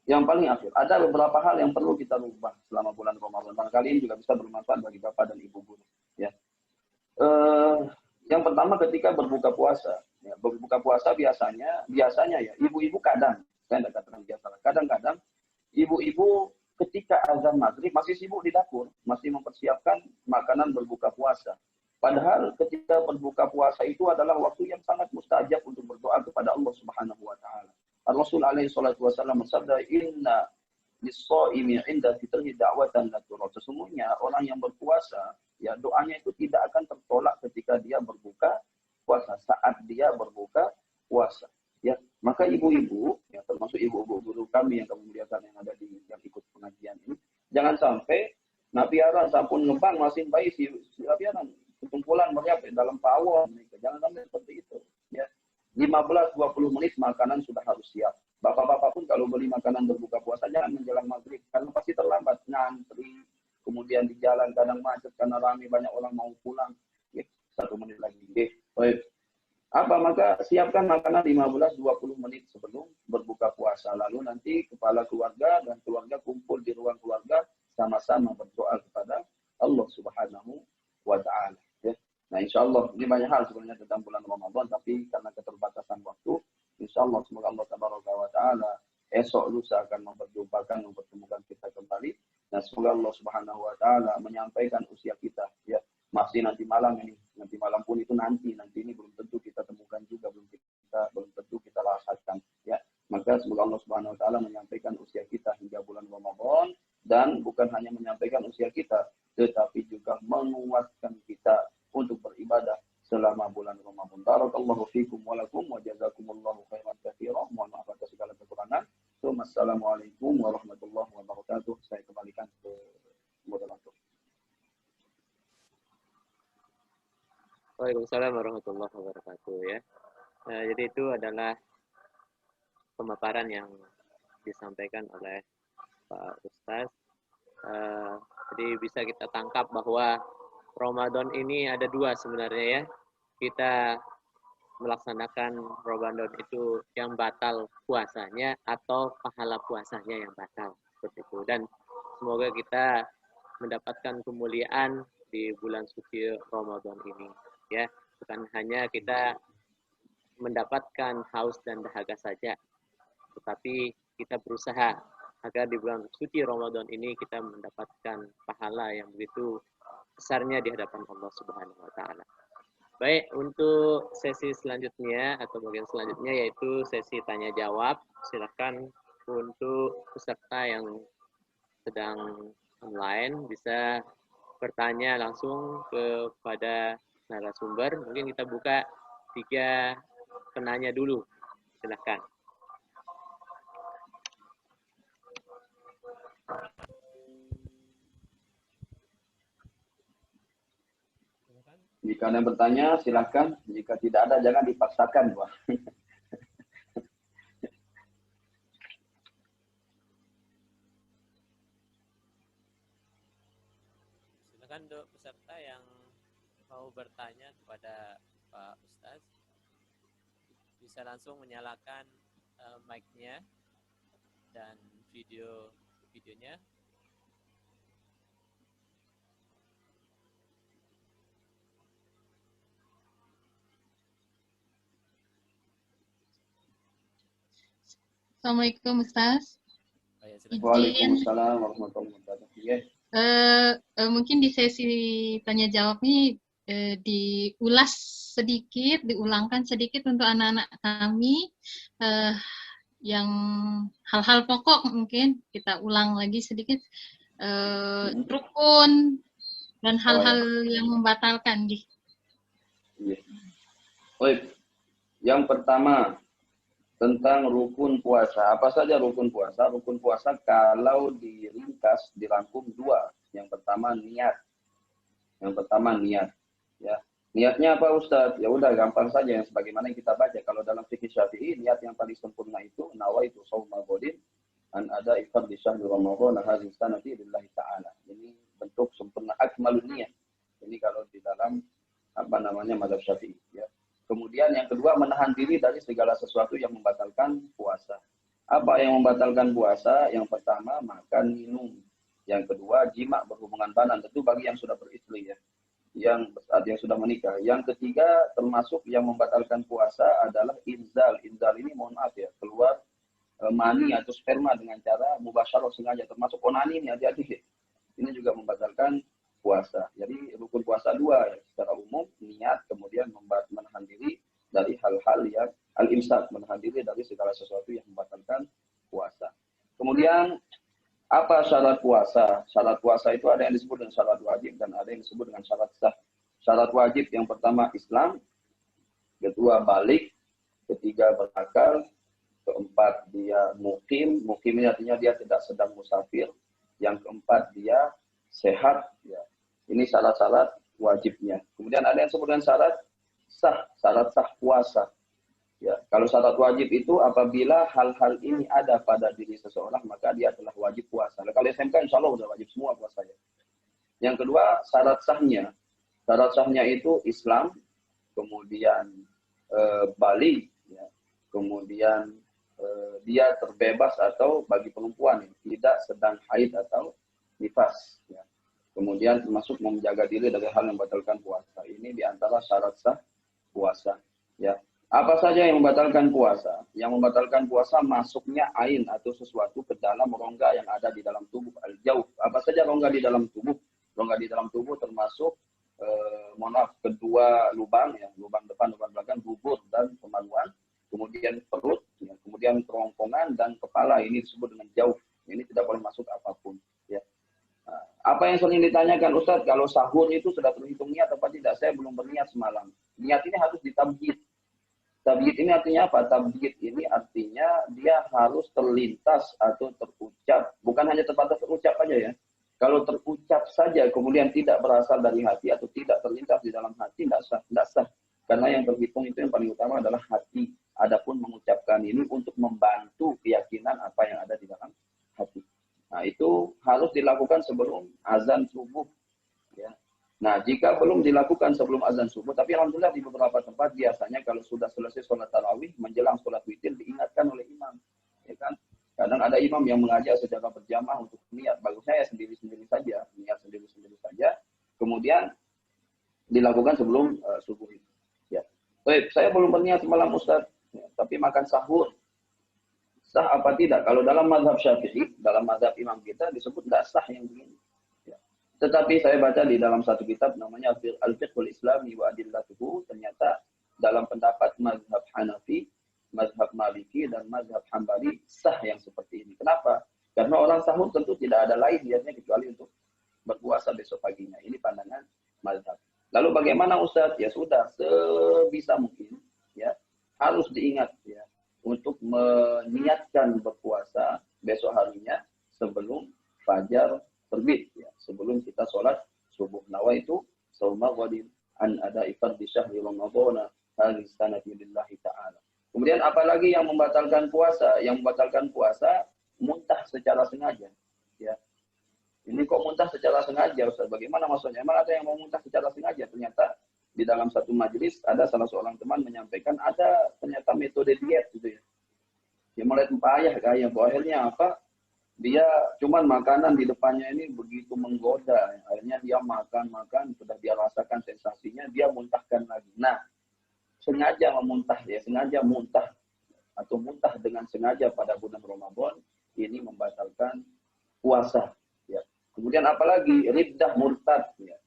yang paling akhir, ada beberapa hal yang perlu kita rubah selama bulan Ramadan. Barangkali ini juga bisa bermanfaat bagi Bapak dan Ibu guru. Ya. Yang pertama ketika berbuka puasa. Ya, berbuka puasa biasanya ya, ibu-ibu kadang, saya tidak katakan biasa, kadang-kadang ibu-ibu ketika azan maghrib masih sibuk di dapur, masih mempersiapkan makanan berbuka puasa. Padahal ketika berbuka puasa itu adalah waktu yang sangat mustajab untuk berdoa kepada Allah Subhanahu wa Ta'ala. Rasul alaihi salatu wasallam bersabda, "Inna lis-shaimi 'inda fitrihi da'watan la turad." Sesungguhnya orang yang berpuasa, ya doanya itu tidak akan tertolak ketika dia berbuka puasa, saat dia berbuka puasa. Ya, maka ibu-ibu, ya termasuk ibu-ibu guru kami yang kami muliakan yang ada yang ikut pengajian ini, jangan sampai napiaran sampun ngebang masih bayi si napiaran ketumpulan meriap dalam pawon, jangan sampai seperti itu. Ya, 15-20 menit makanan sudah harus siap. Bapak-bapak pun kalau beli makanan berbuka puasa jangan menjelang maghrib karena pasti terlambat, ngantri, kemudian di jalan kadang macet karena ramai banyak orang mau pulang. 1 menit lagi. Baik. Apa? Maka siapkan makanan 15-20 menit sebelum berbuka puasa. Lalu nanti kepala keluarga dan keluarga kumpul di ruang keluarga sama-sama berdoa kepada Allah Subhanahu wa Ta'ala. Ya. Nah, insya Allah ini banyak hal sebenarnya tentang bulan Ramadan, tapi karena keterbatasan waktu, insya Allah semoga Allah Tabaraka wa Ta'ala esok lusa akan mempertemukan kita kembali. Dan semoga Allah Subhanahu wa Ta'ala menyampaikan usia kita, ya. Masih nanti malam ini, nanti malam pun itu nanti ini belum tentu kita temukan juga, belum tentu kita rasakan, ya. Maka semoga Allah Subhanahu wa Ta'ala menyampaikan usia kita hingga bulan Ramadan, dan bukan hanya menyampaikan usia kita, tetapi juga menguatkan kita untuk beribadah selama bulan Ramadan. Barakallahu fikum wa lakum wa jazakumullahu khairan katsiran. Mohon maaf atas segala kekurangan. Assalamualaikum warahmatullahi wabarakatuh. Saya kembalikan ke moderator. Waalaikumsalam warahmatullahi wabarakatuh, ya. Nah, jadi itu adalah pemaparan yang disampaikan oleh Pak Ustaz. Jadi bisa kita tangkap bahwa Ramadan ini ada dua sebenarnya, ya. Kita melaksanakan Ramadan itu yang batal puasanya atau pahala puasanya yang batal, seperti itu. Dan semoga kita mendapatkan kemuliaan di bulan suci Ramadan ini, ya. Bukan hanya kita mendapatkan haus dan dahaga saja, tetapi kita berusaha agar di bulan suci Ramadan ini kita mendapatkan pahala yang begitu besarnya di hadapan Allah Subhanahu wa Ta'ala. Baik, untuk sesi selanjutnya atau bagian selanjutnya yaitu sesi tanya jawab. Silakan untuk peserta yang sedang online bisa bertanya langsung kepada narasumber. Mungkin kita buka 3 penanya dulu. Silakan. Jika ada yang bertanya, silakan. Jika tidak ada, jangan dipaksakan, Pak. Silakan untuk peserta yang mau bertanya kepada Pak Ustadz, bisa langsung menyalakan mic-nya dan videonya. Assalamualaikum Ustaz. Oh, ya, silakan. Waalaikumsalam warahmatullahi wabarakatuh. Yes. Mungkin di sesi tanya jawab ini diulas sedikit, diulangkan sedikit untuk anak-anak kami yang hal-hal pokok mungkin kita ulang lagi sedikit rukun dan hal-hal yang membatalkan di. Yes. Baik. Yang pertama tentang rukun puasa. Apa saja rukun puasa? Rukun puasa kalau diringkas, dirangkum dua. Yang pertama niat. Ya. Niatnya apa Ustadz? Ya udah gampang saja yang sebagaimana yang kita baca. Kalau dalam fikih Syafi'i, niat yang paling sempurna itu nawaitu shauma ghadin an ada ifad di syahr Ramadan hadhihi sanati lillahi ta'ala. Ini bentuk sempurna akmalun niyat. Ini kalau di dalam mazhab Syafi'i, ya. Kemudian yang kedua menahan diri dari segala sesuatu yang membatalkan puasa. Apa yang membatalkan puasa? Yang pertama makan, minum. Yang kedua jima, berhubungan badan. Tentu bagi yang sudah beristri, ya. Yang sudah menikah. Yang ketiga termasuk yang membatalkan puasa adalah inzal. Inzal ini mohon maaf ya, keluar mani atau sperma dengan cara mubasyarah sengaja, termasuk onani ini hati-hati. Ini juga membatalkan puasa. Jadi rukun puasa dua ya, secara umum niat, kemudian menahan diri dari hal-hal yang al-imsak, menahan diri dari segala sesuatu yang membatalkan puasa. Kemudian apa syarat puasa? Syarat puasa itu ada yang disebut dengan syarat wajib dan ada yang disebut dengan syarat sah. Syarat wajib yang pertama Islam, kedua balik, ketiga berakal, keempat dia mukim. Mukim ini artinya dia tidak sedang musafir. Yang keempat dia sehat. Ya. Ini syarat-syarat wajibnya. Kemudian ada yang disebut dengan syarat sah puasa. Ya, kalau syarat wajib itu apabila hal-hal ini ada pada diri seseorang, maka dia telah wajib puasa. Nah, kalau SMK insya Allah sudah wajib semua puasanya. Yang kedua, syarat sahnya. Syarat sahnya itu Islam, kemudian balik, ya. Kemudian dia terbebas atau bagi perempuan tidak sedang haid atau nifas. Ya. Kemudian termasuk menjaga diri dari hal yang membatalkan puasa. Ini diantara syarat sah puasa. Ya. Apa saja yang membatalkan puasa? Yang membatalkan puasa masuknya ain atau sesuatu ke dalam rongga yang ada di dalam tubuh. Al-jauh. Apa saja rongga di dalam tubuh? Rongga di dalam tubuh termasuk kedua lubang, ya, lubang depan, lubang belakang, dubur dan kemaluan. Kemudian perut, ya, kemudian kerongkongan dan kepala. Ini disebut dengan jauh. Ini tidak boleh masuk apapun. Ya. Apa yang sering ditanyakan, Ustadz, kalau sahur itu sudah terhitung niat apa tidak? Saya belum berniat semalam. Niat ini harus ditabjid. Tabjid ini artinya apa? Tabjid ini artinya dia harus terlintas atau terucap. Bukan hanya terbatas terucap aja ya. Kalau terucap saja kemudian tidak berasal dari hati atau tidak terlintas di dalam hati, tidak sah. Karena yang terhitung itu yang paling utama adalah hati. Adapun mengucapkan ini untuk membantu keyakinan apa yang ada di dalam hati. Nah, itu harus dilakukan sebelum azan subuh. Ya. Nah, jika belum dilakukan sebelum azan subuh, tapi alhamdulillah di beberapa tempat biasanya kalau sudah selesai sholat tarawih, menjelang sholat witir diingatkan oleh imam. Ya kan? Kadang ada imam yang mengajak secara berjamaah untuk niat. Bagusnya ya sendiri-sendiri saja, niat sendiri-sendiri saja. Kemudian dilakukan sebelum subuh itu. Ya. Baik, saya belum berniat semalam Ustaz, ya, tapi makan sahur. Sah apa tidak? Kalau dalam mazhab Syafi'i, dalam mazhab imam kita disebut tidak sah yang begini. Ya. Tetapi saya baca di dalam satu kitab namanya Al-Fiqhul Islami wa Adillatuhu, ternyata dalam pendapat mazhab Hanafi, mazhab Maliki dan mazhab Hambali sah yang seperti ini. Kenapa? Karena orang sahur tentu tidak ada lain niatnya kecuali untuk berpuasa besok paginya. Ini pandangan mazhab. Lalu bagaimana Ustaz? Ya sudah, sebisa mungkin ya harus diingat ya untuk meniatkan berpuasa besok harinya sebelum fajar terbit, ya, sebelum kita sholat subuh. Nawaitu shauma ghadin an ada'i fardhi syahri Ramadhan hadhihi sanati lillahi ta'ala. Kemudian apalagi yang membatalkan puasa? Yang membatalkan puasa muntah secara sengaja. Ya. Ini kok muntah secara sengaja, Ustaz? Bagaimana maksudnya? Emang ada yang mau muntah secara sengaja? Ternyata di dalam satu majelis ada salah seorang teman menyampaikan ada ternyata metode diet gitu ya. Dia mulai payah kayak akhirnya apa? Dia cuman makanan di depannya ini begitu menggoda. Akhirnya dia makan, sudah dia rasakan sensasinya, dia muntahkan lagi. Nah, sengaja memuntah ya, sengaja muntah atau muntah dengan sengaja pada bulan Ramadan ini membatalkan puasa. Ya. Kemudian apalagi riddah murtad ya.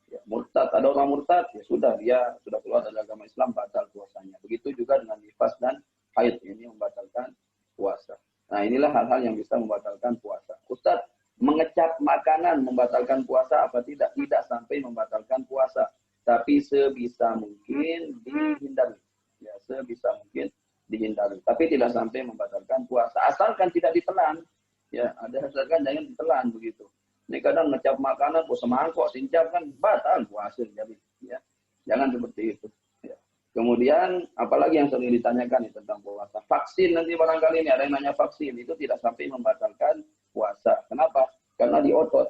Ya, murtad, ada orang murtad ya sudah dia sudah keluar dari agama Islam, batal puasanya. Begitu juga dengan nifas dan haid ini membatalkan puasa. Nah, inilah hal-hal yang bisa membatalkan puasa. Ustaz, mengecap makanan membatalkan puasa apa tidak? Tidak sampai membatalkan puasa, tapi sebisa mungkin dihindari. Ya, sebisa mungkin dihindari, tapi tidak sampai membatalkan puasa. Asalkan tidak ditelan. Ya, ada asalkan jangan ditelan begitu. Ini kadang ngecap makanan, semangkok, sincap kan batal puasa jadi. Ya, jangan seperti itu. Ya. Kemudian apalagi yang sering ditanyakan nih tentang puasa. Vaksin nanti barangkali ini ada yang nanya vaksin itu tidak sampai membatalkan puasa. Kenapa? Karena di otot.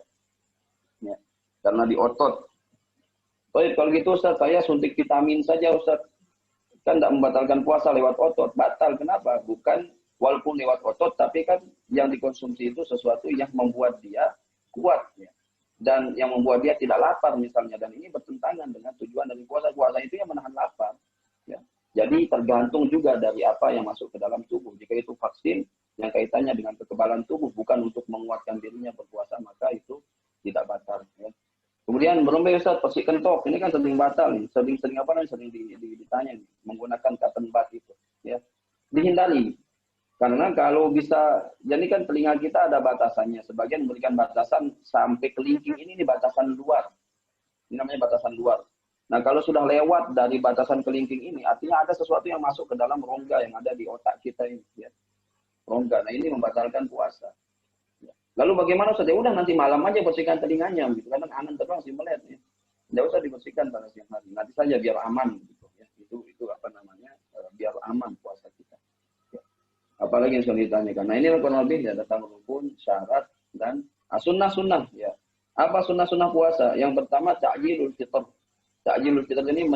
Ya. Karena di otot. Baik, kalau gitu Ustaz, saya suntik vitamin saja Ustaz. Kan tidak membatalkan puasa lewat otot. Batal. Kenapa? Bukan walaupun lewat otot, tapi kan yang dikonsumsi itu sesuatu yang membuat dia kuat. Ya. Dan yang membuat dia tidak lapar misalnya. Dan ini bertentangan dengan tujuan dari puasa. Puasa itu yang menahan lapar. Ya. Jadi tergantung juga dari apa yang masuk ke dalam tubuh. Jika itu vaksin yang kaitannya dengan kekebalan tubuh, bukan untuk menguatkan dirinya berpuasa, maka itu tidak batal. Ya. Kemudian berumur Ustaz, persik kentok, ini kan sering batal, sering apa namanya, sering ditanya menggunakan cotton bud itu. Ya. Dihindari. Karena kalau bisa, jadi kan telinga kita ada batasannya. Sebagian memberikan batasan sampai kelingking ini batasan luar. Ini namanya batasan luar. Nah, kalau sudah lewat dari batasan kelingking ini, artinya ada sesuatu yang masuk ke dalam rongga yang ada di otak kita ini. Ya. Rongga. Nah, ini membatalkan puasa. Ya. Lalu bagaimana saja? Udah nanti malam aja bersihkan telinganya. Gitu. Karena angin terbang sih melihat. Ya. Tidak usah dibersihkan pada siang hari. Nanti saja biar aman. Gitu. Ya. Itu apa namanya? Biar aman puasa kita. Ya. Apalagi yang sudah ditanyakan. Nah, ini kurang lebih ya, tentang rukun, syarat, dan sunnah-sunnah. Ya. Apa sunnah-sunnah puasa? Yang pertama, ta'jilul fitr. Ta'jilul fitr ini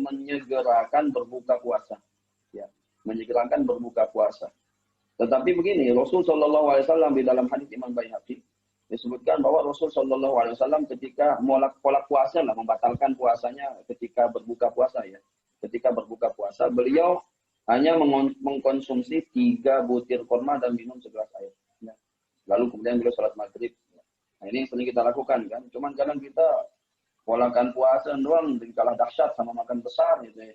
menyegerakan berbuka puasa. Ya, menyegerakan berbuka puasa. Tetapi begini, Rasul Shallallahu Alaihi Wasallam di dalam hadis Imam Baihaqi disebutkan bahwa Rasul Shallallahu Alaihi Wasallam ketika pola puasa lah, membatalkan puasanya ketika berbuka puasa ya. Ketika berbuka puasa, beliau hanya mengkonsumsi 3 butir kurma dan minum segelas air. Ya. Lalu kemudian beliau sholat maghrib. Nah, ini yang sering kita lakukan kan. Cuman kadang kita polakan puasa doang kalah dahsyat sama makan besar gitu ya.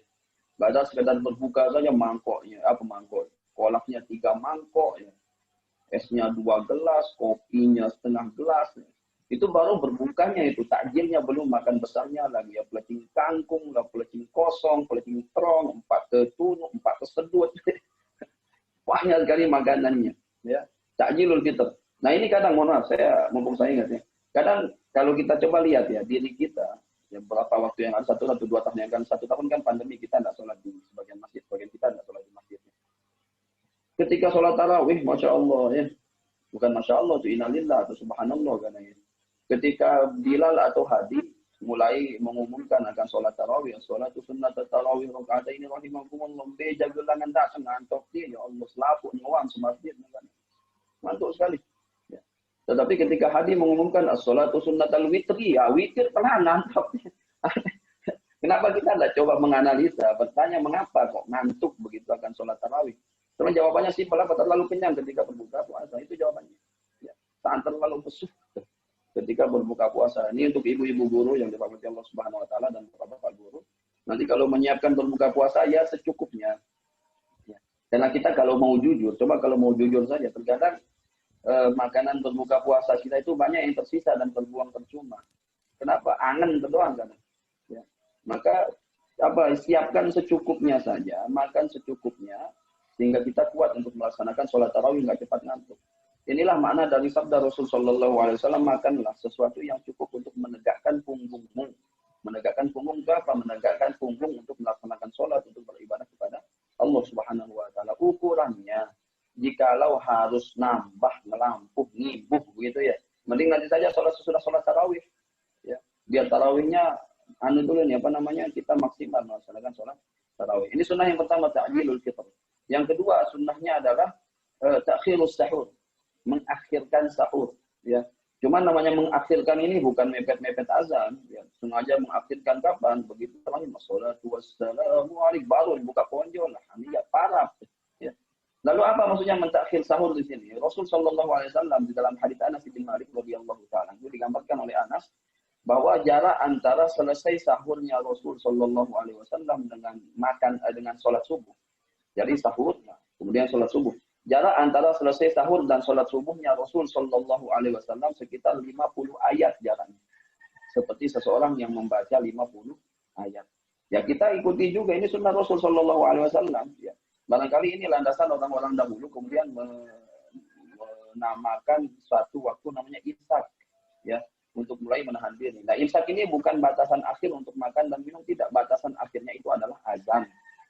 Badan sekedar berbuka saja mangkoknya, apa mangkok? Kolaknya 3 mangkok ya. Esnya 2 gelas, kopinya setengah gelas. Ya. Itu baru berbukanya itu, takjilnya belum makan besarnya lagi ya, pelecing kangkung, pelecing kosong, pelecing terong, 4 ketunuk, 4 kesedut. Banyak sekali makanannya ya. Takjilul fitr. Nah, ini kadang mohon maaf saya mumpung saya ingat ya. Kadang kalau kita coba lihat ya, diri kita, ya beberapa waktu yang ada 1 atau 2 tahun yang kan, 1 tahun kan pandemi kita tidak sholat di sebagian masjid, sebagian kita tidak sholat di masjid. Ketika sholat tarawih, Masya Allah ya, bukan Masya Allah, itu innalillah atau subhanallah katanya. Ketika Bilal atau Hadi mulai mengumumkan akan sholat tarawih, sholat itu sunnah tarawih, rakaat ini rahimakumullah, beja gelangan tak sengantok dia, ya Allah selaput ngawam semasjid, mantuk sekali. Tetapi ketika Hadi mengumumkan as-sholatu sunnatul witri, ya witir pelan ngantuk. Kenapa kita tidak coba menganalisa, bertanya mengapa kok ngantuk begitu akan sholat tarawih? Karena jawabannya simpel, apa terlalu kenyang ketika berbuka puasa, itu jawabannya. Ya, tak terlalu pesuh ketika berbuka puasa. Ini untuk ibu-ibu guru yang dirahmati Allah Subhanahu Wa Taala dan bapak-bapak guru. Nanti kalau menyiapkan berbuka puasa ya secukupnya. Ya. Karena kita kalau mau jujur, coba kalau mau jujur saja, terkadang makanan berbuka puasa kita itu banyak yang tersisa dan terbuang percuma. Kenapa? Angen terdoang kan. Ya. Maka siapkan secukupnya saja, makan secukupnya sehingga kita kuat untuk melaksanakan sholat tarawih nggak cepat ngantuk. Inilah makna dari sabda Rasul Shallallahu Alaihi Wasallam, makanlah sesuatu yang cukup untuk menegakkan punggungmu, Menegakkan punggung itu apa? Menegakkan punggung untuk melaksanakan sholat, untuk beribadah kepada Allah Subhanahu wa taala. Ukurannya jikalau harus nambah, melampuh, ngibuh begitu ya. Mending nanti saja sholat sesudah sholat tarawih. Ya. Biar tarawihnya anu dulu nih apa namanya? Kita maksimal melaksanakan sholat tarawih. Ini sunnah yang pertama, ta'jilul fitr. Yang kedua sunnahnya adalah ta'khirus sahur, mengakhirkan sahur ya. Cuman namanya mengakhirkan ini bukan mepet-mepet azan ya. Sengaja mengakhirkan kapan? Begitu teman wassalatu wassalamu alaihi baru buka ponjol lah. Ini ya parah ya. Lalu apa maksudnya mentakhir sahur di sini? Rasul sallallahu alaihi wasallam di dalam hadits Anas bin Malik radhiyallahu taala itu digambarkan oleh Anas bahwa jarak antara selesai sahurnya Rasul sallallahu alaihi wasallam dengan dengan sholat subuh. Jadi sahur, kemudian sholat subuh. Jarak antara selesai sahur dan sholat subuhnya Rasul Shallallahu Alaihi Wasallam sekitar 50 ayat jaraknya. Seperti seseorang yang membaca 50 ayat. Ya kita ikuti juga, ini sunnah Rasul Shallallahu Alaihi Wasallam. Ya. Barangkali ini landasan orang-orang dahulu kemudian menamakan suatu waktu namanya imsak. Ya, untuk mulai menahan diri. Nah imsak ini bukan batasan akhir untuk makan dan minum, tidak. Batasan akhirnya itu adalah azan.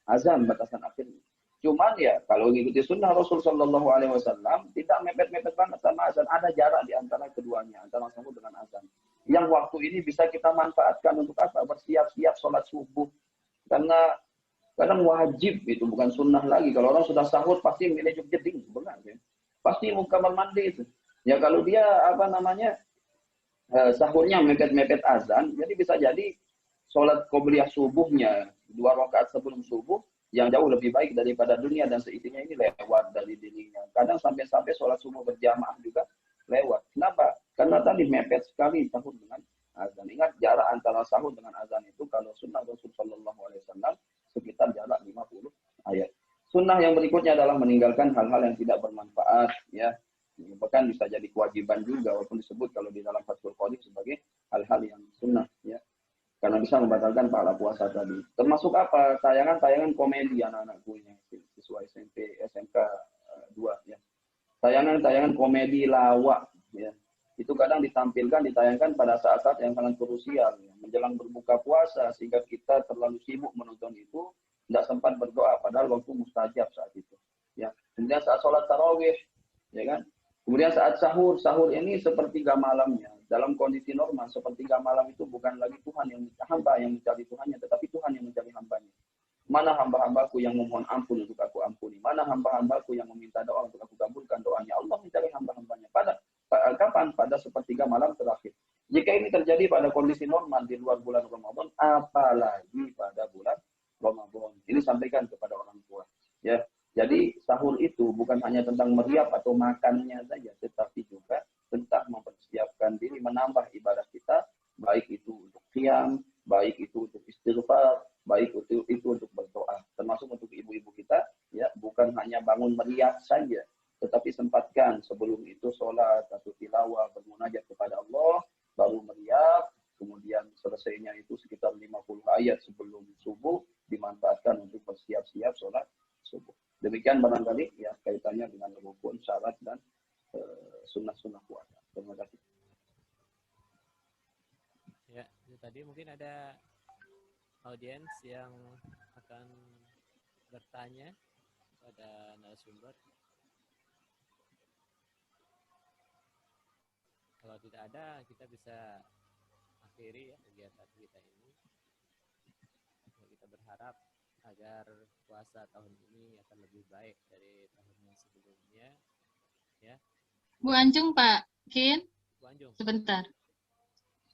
Azan batasan akhirnya. Cuman ya kalau mengikuti sunnah Rasul Shallallahu Alaihi Wasallam tidak mepet-mepet banget sama azan. Ada jarak di antara keduanya, antara sahur dengan azan. Yang waktu ini bisa kita manfaatkan untuk apa? Bersiap-siap sholat subuh. Karena kadang wajib itu bukan sunnah lagi. Kalau orang sudah sahur pasti milih jeding, benar ya. Pasti mau kamar mandi itu. Ya kalau dia apa namanya sahurnya mepet-mepet azan, jadi bisa jadi sholat qobliyah subuhnya 2 rakaat sebelum subuh yang jauh lebih baik daripada dunia dan seisinya ini lewat dari dirinya. Kadang sampai-sampai sholat subuh berjamaah juga lewat. Kenapa? Karena tadi mepet sekali sahur dengan azan. Ingat jarak antara sahur dengan azan itu kalau sunnah Rasul Shallallahu Alaihi Wasallam sekitar jarak 50 ayat. Sunnah yang berikutnya adalah meninggalkan hal-hal yang tidak bermanfaat. Ya, bahkan bisa jadi kewajiban juga walaupun disebut kalau di dalam Fathul Qadir sebagai hal-hal yang sunnah. Ya. Karena bisa membatalkan pahala puasa tadi. Termasuk apa? Tayangan-tayangan komedi anak-anakku yang siswa SMP, SMK 2 ya. Tayangan-tayangan komedi lawak ya. Itu kadang ditayangkan pada saat-saat yang sangat krusial ya. Menjelang berbuka puasa sehingga kita terlalu sibuk menonton itu, tidak sempat berdoa padahal waktu mustajab saat itu. Ya. Kemudian saat sholat tarawih ya kan. Kemudian saat sahur ini sepertiga malamnya. Dalam kondisi normal, sepertiga malam itu bukan lagi hamba yang mencari Tuhannya, tetapi Tuhan yang mencari hambanya. Mana hamba-hambaku yang memohon ampun untuk aku ampuni? Mana hamba-hambaku yang meminta doa untuk aku kabulkan doanya? Allah mencari hamba-hambanya. Kapan? Pada sepertiga malam terakhir. Jika ini terjadi pada kondisi normal di luar bulan Ramadan, apalagi pada bulan Ramadan. Ini sampaikan kepada orang tua. Ya. Jadi sahur itu bukan hanya tentang meriap atau makannya saja, tetapi juga tentang mempersiapkan diri, menambah ibadah kita, baik itu untuk qiyam, baik itu untuk istighfar, baik itu untuk berdoa. Termasuk untuk ibu-ibu kita, ya bukan hanya bangun meriap saja, tetapi sempatkan sebelum itu sholat atau tilawah, bermunajat kepada Allah, baru meriap, kemudian selesainya itu sekitar 50 ayat sebelum subuh, dimanfaatkan untuk bersiap-siap sholat subuh. Demikian barangkali ya kaitannya dengan rukun, syarat dan sunnah-sunnah puasa. Terima kasih. Ya, itu tadi mungkin ada audiens yang akan bertanya pada narasumber. Kalau tidak ada, kita bisa akhiri ya kegiatan kita ini. Kita berharap agar puasa tahun ini akan lebih baik dari tahun yang sebelumnya. Ya. Bu Anjung, Pak Kin. Bu Anjung.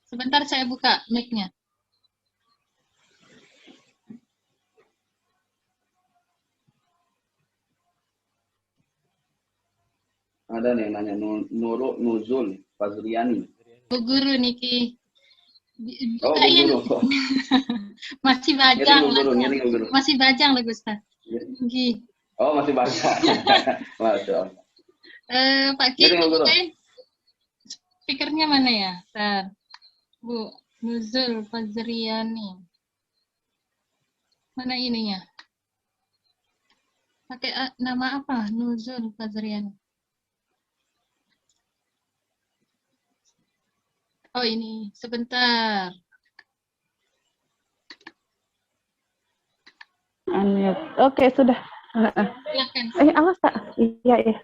Sebentar saya buka mic-nya. Ada nih yang nanya Nurul Nuzul Fazriani. Bu Guru Niki. Oh, Bu Guru. Masih bajang lagu. Guru. Masih bajang lagu Ustaz. Oh, masih bajang. Masya Allah. Pak Kin, bukain speakernya mana ya? Bentar. Bu Nuzul Fazriani. Mana ininya? Pakai nama apa? Nuzul Fazriani. Oh ini, sebentar. Unmute. Oke, sudah. Silakan. Awas tak? Iya, iya.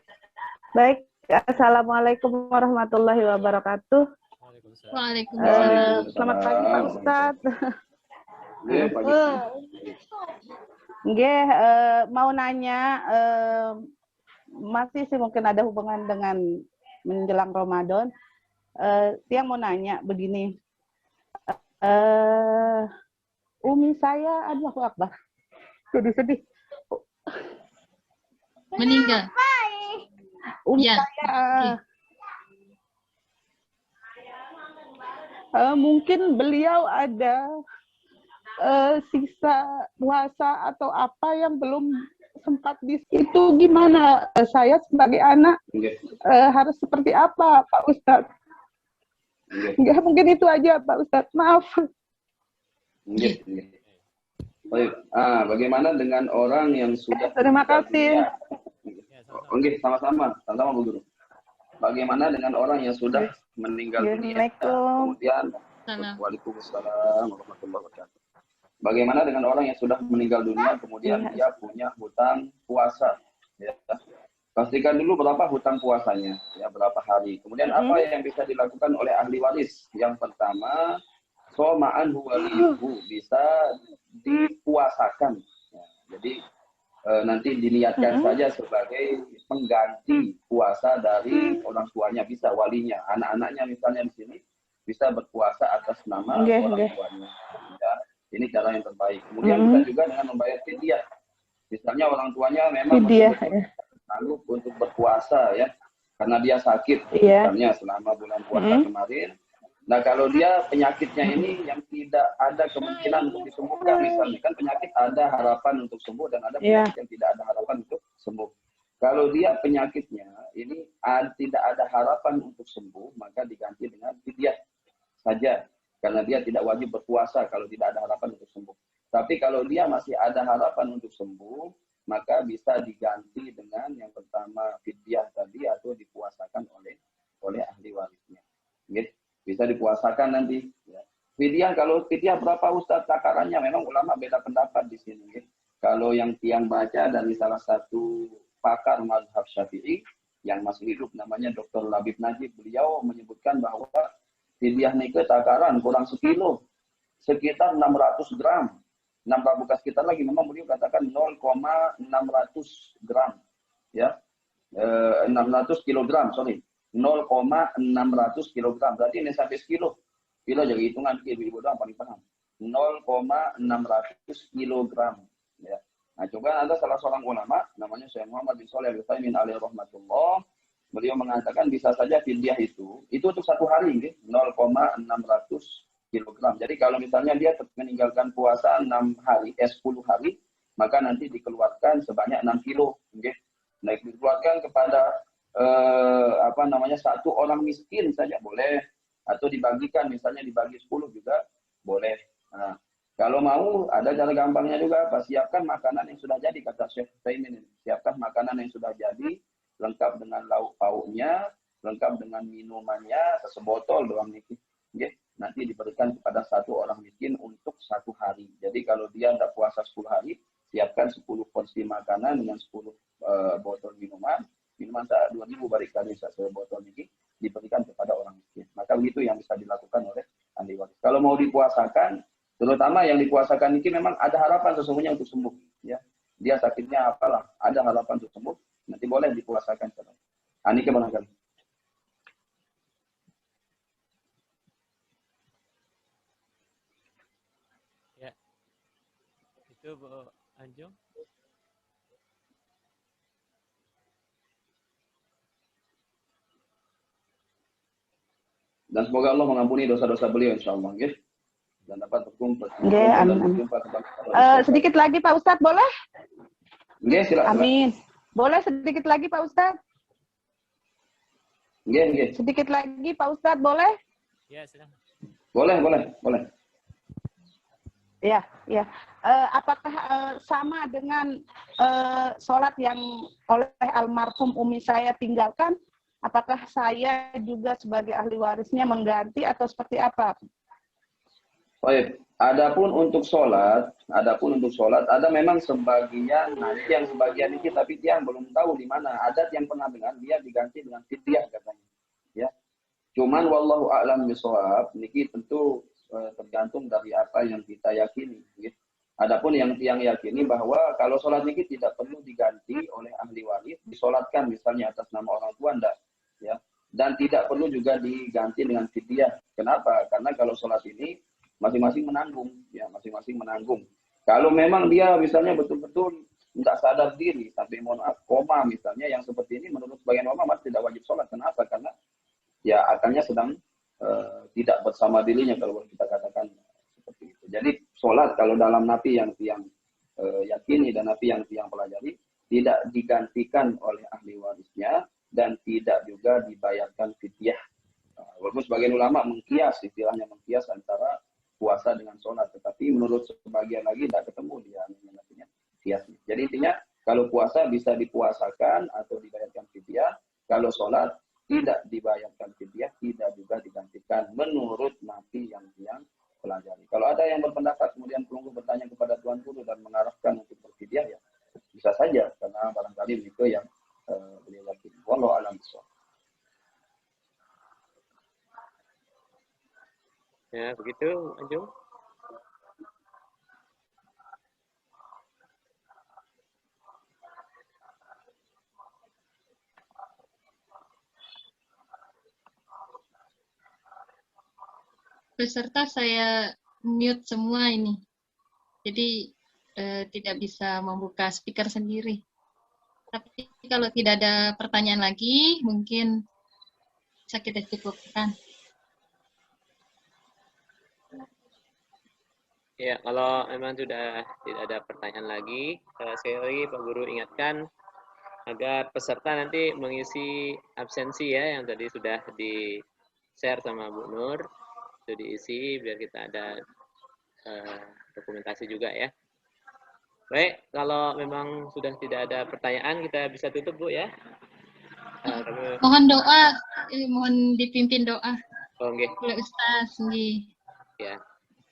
Baik, assalamualaikum warahmatullahi wabarakatuh. Waalaikumsalam. Selamat pagi Pak Ustadz. Nggih, pagi. Nggih, mau nanya, masih sih mungkin ada hubungan dengan menjelang Ramadan. Yang mau nanya begini, umi saya, aduh aku Akbar, sedih-sedih. Meninggal. Umi Ya. saya, mungkin beliau ada sisa puasa atau apa yang belum sempat itu gimana? Saya sebagai anak harus seperti apa, Pak Ustadz? Enggak, mungkin itu aja, Pak Ustadz. Maaf. Baik. Bagaimana dengan orang yang sudah Terima kasih. Oke, sama-sama Bu Guru. Bagaimana dengan orang yang sudah meninggal dunia? Kemudian Waalaikumsalam warahmatullahi wabarakatuh. Bagaimana dengan orang yang sudah meninggal dunia kemudian dia punya hutang puasa, ya. Pastikan dulu berapa hutang puasanya, ya, berapa hari. Kemudian apa yang bisa dilakukan oleh ahli waris? Yang pertama, soma'an waliyuhu, bisa dipuasakan. Ya, jadi nanti diniatkan saja sebagai pengganti puasa dari orang tuanya, bisa walinya, anak-anaknya misalnya di sini bisa berpuasa atas nama orang tuanya. Ya, ini cara yang terbaik. Kemudian bisa juga dengan membayar fidyah. Misalnya orang tuanya memang sanggup untuk berpuasa, ya, karena dia sakit, misalnya selama bulan puasa kemarin. Nah, kalau dia penyakitnya ini yang tidak ada kemungkinan untuk disembuhkan, misalnya, kan penyakit ada harapan untuk sembuh dan ada penyakit yang tidak ada harapan untuk sembuh. Kalau dia penyakitnya ini tidak ada harapan untuk sembuh, maka diganti dengan fidyah saja, karena dia tidak wajib berpuasa kalau tidak ada harapan untuk sembuh. Tapi kalau dia masih ada harapan untuk sembuh, maka bisa diganti dengan yang pertama fidyah tadi atau dipuasakan oleh ahli warisnya. Gitu. Bisa dipuasakan nanti. Ya. Fidyah, kalau fidyah berapa Ustadz takarannya? Memang ulama beda pendapat di sini. Gitu. Kalau yang tiang baca dari salah satu pakar mazhab Syafi'i yang masih hidup namanya Dr. Labib Najib, beliau menyebutkan bahwa fidyah nikah takaran kurang sekilo, sekitar 600 gram. 600 bukan sekitar lagi, memang beliau katakan 0,600 gram. Ya, 600 kilogram, sorry. 0,600 kilogram. Berarti ini sampai sekilo. Kilo jadi hitungan, ibu-ibu doang paling paham. 0,600 kilogram. Ya. Nah, coba ada salah seorang ulama, namanya Syekh Muhammad bin Shalih Al-Utsaimin alaihi rahmatullah. Beliau mengatakan bisa saja fidyah itu untuk satu hari, 0,600 kilogram. Jadi kalau misalnya dia meninggalkan puasa 10 hari, maka nanti dikeluarkan sebanyak 6 kilo. Okay? Nah, dikeluarkan kepada satu orang miskin saja boleh, atau dibagikan, misalnya dibagi 10 juga boleh. Nah, kalau mau ada cara gampangnya juga, siapkan makanan yang sudah jadi, kata Syekh Taimin. Siapkan makanan yang sudah jadi, lengkap dengan lauk pauknya, lengkap dengan minumannya, sebotol doang nih. Okay? Nanti diberikan kepada satu orang miskin untuk satu hari. Jadi kalau dia tidak puasa 10 hari, siapkan 10 porsi makanan dengan 10 botol minuman 2.000 balik kali satu botol ini diberikan kepada orang miskin. Maka begitu yang bisa dilakukan oleh ahli waris. Kalau mau dipuasakan, terutama yang dipuasakan ini memang ada harapan sesungguhnya untuk sembuh. Ya, dia sakitnya apalah, ada harapan untuk sembuh, nanti boleh dipuasakan. Ini kemana kali? Ya, itu Bu Anjung. Dan semoga Allah mengampuni dosa-dosa beliau insyaallah, nggih. Dan dapat berkumpul. Sedikit lagi Pak Ustadz, boleh? Nggih, silakan. Amin. Boleh sedikit lagi Pak Ustadz? Nggih. Sedikit lagi Pak Ustadz, boleh? Ya, silakan. Boleh. Ya. Apakah sama dengan sholat yang oleh almarhum umi saya tinggalkan? Apakah saya juga sebagai ahli warisnya mengganti atau seperti apa? Baik, adapun untuk sholat, ada memang sebagian, nah itu yang sebagian ini tapi dia belum tahu di mana. Ada yang pernah dengar dia diganti dengan fidyah katanya, ya. Cuman wallahu a'lam bishawab, niki tentu tergantung dari apa yang kita yakini. Gitu. Adapun yang yakini bahwa kalau sholat niki tidak perlu diganti oleh ahli waris, disolatkan misalnya atas nama orang tua, enggak, ya. Dan tidak perlu juga diganti dengan fidyah. Kenapa? Karena kalau sholat ini masing-masing menanggung, ya masing-masing menanggung. Kalau memang dia misalnya betul-betul tidak sadar diri sampai mohon maaf koma misalnya, yang seperti ini menurut sebagian ulama tidak wajib sholat. Kenapa? Karena ya akalnya sedang tidak bersama dirinya kalau kita katakan seperti itu. Jadi sholat kalau dalam napi yang yakini dan napi yang pelajari tidak digantikan oleh ahli warisnya dan tidak juga dibayarkan fidyah. Walaupun sebagian ulama mengkias, istilahnya mengkias antara puasa dengan sholat, tetapi menurut sebagian lagi tidak ketemu dia namanya kiasnya. Jadi intinya kalau puasa bisa dipuasakan atau dibayarkan fidyah, kalau sholat tidak dibayarkan fidyah, tidak juga digantikan menurut napi yang pelajari. Kalau ada yang berpendapat kemudian perlu bertanya kepada Tuan Guru dan mengarahkan untuk berfidyah, ya bisa saja karena barangkali itu yang beliau yakini. Wallahu a'lam bishawab. Ya, begitu, Anjung. Peserta saya mute semua ini. Jadi tidak bisa membuka speaker sendiri. Tapi kalau tidak ada pertanyaan lagi, mungkin bisa kita cukupkan. Ya, kalau memang sudah tidak ada pertanyaan lagi, sekali lagi Pak Guru ingatkan agar peserta nanti mengisi absensi ya, yang tadi sudah di-share sama Bu Nur, itu diisi biar kita ada dokumentasi juga ya. Baik, kalau memang sudah tidak ada pertanyaan, kita bisa tutup Bu ya. Mohon doa, mohon dipimpin doa. Oh, okay. Oleh Ustaz. Ya.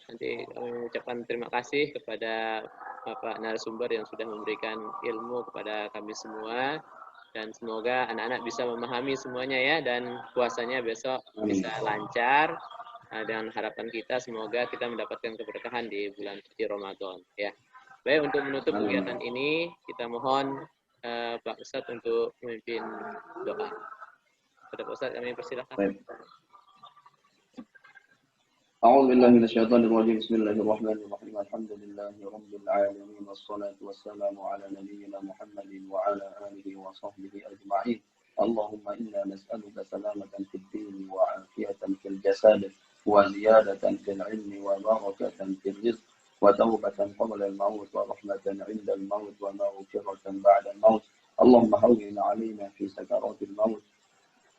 Nanti kami mengucapkan terima kasih kepada Bapak narasumber yang sudah memberikan ilmu kepada kami semua, dan semoga anak-anak bisa memahami semuanya ya, dan puasanya besok bisa lancar, dengan harapan kita semoga kita mendapatkan keberkahan di bulan suci Ramadan ya. Baik, untuk menutup kegiatan ini kita mohon Pak Ustadz untuk memimpin doa. Pada Pak Ustadz kami persilakan. أعوذ بالله من الشيطان الرجيم بسم الله الرحمن الرحيم الحمد لله رب العالمين والصلاة والسلام على نبينا محمد وعلى آله وصحبه أجمعين اللهم إنا نسألك سلامة في الدين وعافية في الجسد وزيادة في العلم وبركة في الرزق وتوبة قبل الموت ورحمة عند الموت ومغفرة بعد الموت اللهم هون علينا في سكرات الموت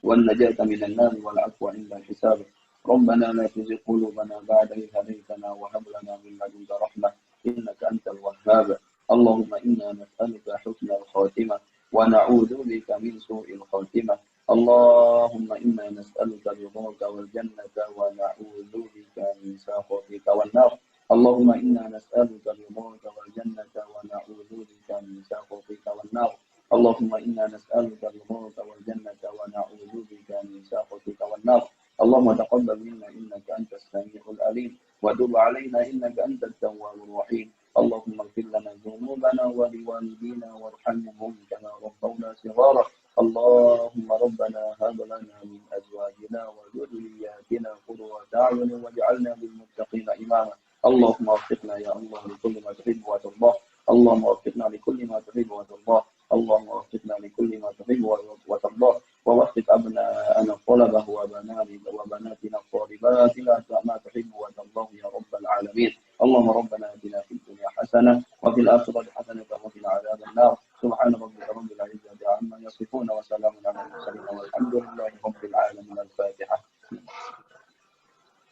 والنجاة من النار والعفو عند الحساب ربنا لا تزغ قلوبنا بعد إذ هديتنا وهب لنا من لدنك رحمة إنك أنت الوهاب اللهم إنا نسألك حسن الخاتمة ونعوذ بك من سوء الخاتمة اللهم إنا نسألك رضاك والجنة ونعوذ بك من سخطك والنار اللهم إنا نسألك رضاك والجنة ونعوذ بك من سخطك والنار اللهم إنا نسألك رضاك والجنة ونعوذ بك من سخطك والنار اللهم تقبل منا إنك أنت السميع العليم وتب علينا إنك أنت التواب الرحيم اللهم اغفر لنا ذنوبنا ولوالدينا وارحمهم كما ربونا صغارا اللهم ربنا هب لنا من أزواجنا وذرياتنا قرة أعين واجعلنا للمتقين إماما اللهم وفقنا يا الله لكل ما تحب وترضى اللهم وفقنا لكل ما تحب وترضى اللهم وفقنا لكل ما تحب وترضى ووفق أبناءنا الطلبة وبناتنا الطالبات إلى ما تحب وترضى يا رب العالمين اللهم ربنا آتنا في الدنيا حسنة وفي الآخرة حسنة وقنا عذاب النار سبحان ربك رب العزة عما يصفون وسلام على المرسلين والحمد لله رب العالمين الفاتحة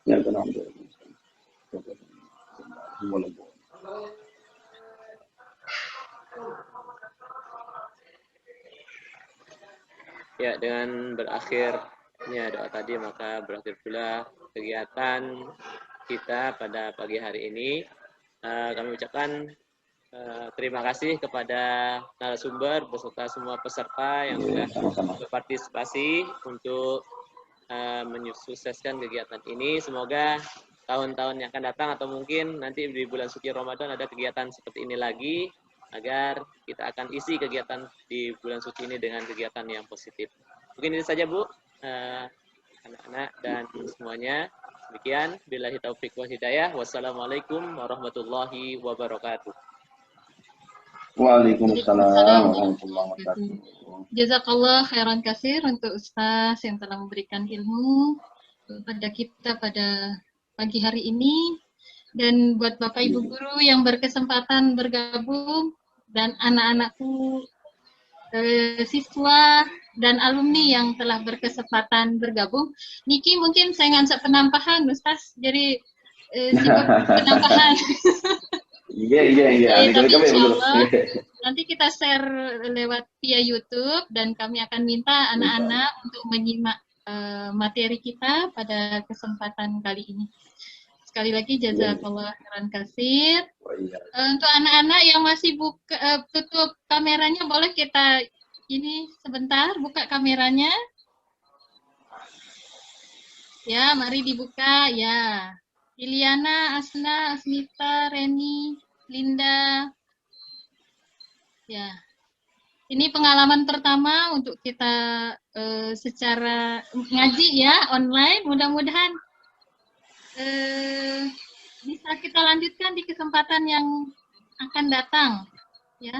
يا Ya, dengan berakhirnya doa tadi maka berakhir pula kegiatan kita pada pagi hari ini. Kami ucapkan terima kasih kepada narasumber beserta semua peserta yang sudah berpartisipasi untuk menyukseskan kegiatan ini. Semoga tahun-tahun yang akan datang atau mungkin nanti di bulan suci Ramadan ada kegiatan seperti ini lagi, agar kita akan isi kegiatan di bulan suci ini dengan kegiatan yang positif. Mungkin ini saja Bu, anak-anak dan semuanya. Demikian, billahi taufiq wal hidayah. Wassalamualaikum warahmatullahi wabarakatuh. Waalaikumsalam warahmatullahi wabarakatuh. Jazakallah khairan kasir untuk Ustaz yang telah memberikan ilmu kepada kita pada pagi hari ini. Dan buat Bapak Ibu Guru yang berkesempatan bergabung dan anak-anakku, siswa dan alumni yang telah berkesempatan bergabung. Niki mungkin saya nggak penampahan Ustaz, jadi sibuk penampahan. Iya. Tapi insya Allah nanti kita share lewat via YouTube dan kami akan minta anak-anak untuk menyimak materi kita pada kesempatan kali ini. Sekali lagi jazakallah khairan kasir. Untuk anak-anak yang masih tutup kameranya, boleh kita ini sebentar buka kameranya. Ya, mari dibuka ya. Iliana, Asna, Asmita, Reni, Linda. Ya. Ini pengalaman pertama untuk kita secara ngaji ya, online. Mudah-mudahan bisa kita lanjutkan di kesempatan yang akan datang, ya.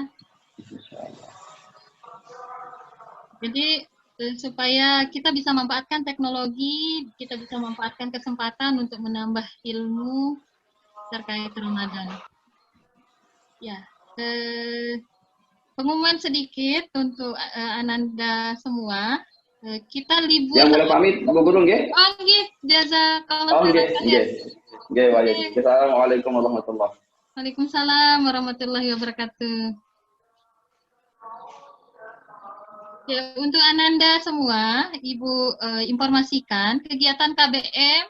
Jadi supaya kita bisa memanfaatkan teknologi, kita bisa memanfaatkan kesempatan untuk menambah ilmu terkait Ramadan. Ya, pengumuman sedikit untuk Ananda semua. Kita libur. Yang boleh pamit, Bu Guru nggih? Oh nggih, jazakallah khairan. Nggih. Assalamualaikum warahmatullahi wabarakatuh. Waalaikumsalam warahmatullahi wabarakatuh. Ya, untuk Ananda semua, Ibu informasikan kegiatan KBM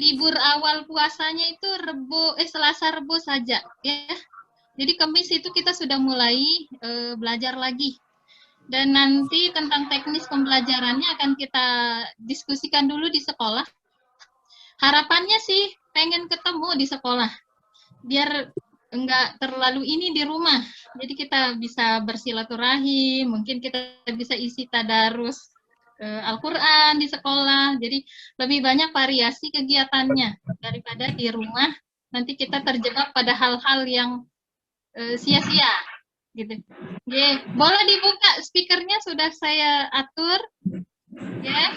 libur awal puasanya itu Selasa Rebo saja ya. Jadi Kamis itu kita sudah mulai belajar lagi. Dan nanti tentang teknis pembelajarannya akan kita diskusikan dulu di sekolah. Harapannya sih pengen ketemu di sekolah, biar enggak terlalu ini di rumah. Jadi kita bisa bersilaturahim, mungkin kita bisa isi tadarus Al-Quran di sekolah. Jadi lebih banyak variasi kegiatannya daripada di rumah. Nanti kita terjebak pada hal-hal yang sia-sia. Gitu. Yeah. Boleh dibuka speakernya, sudah saya atur. Ya.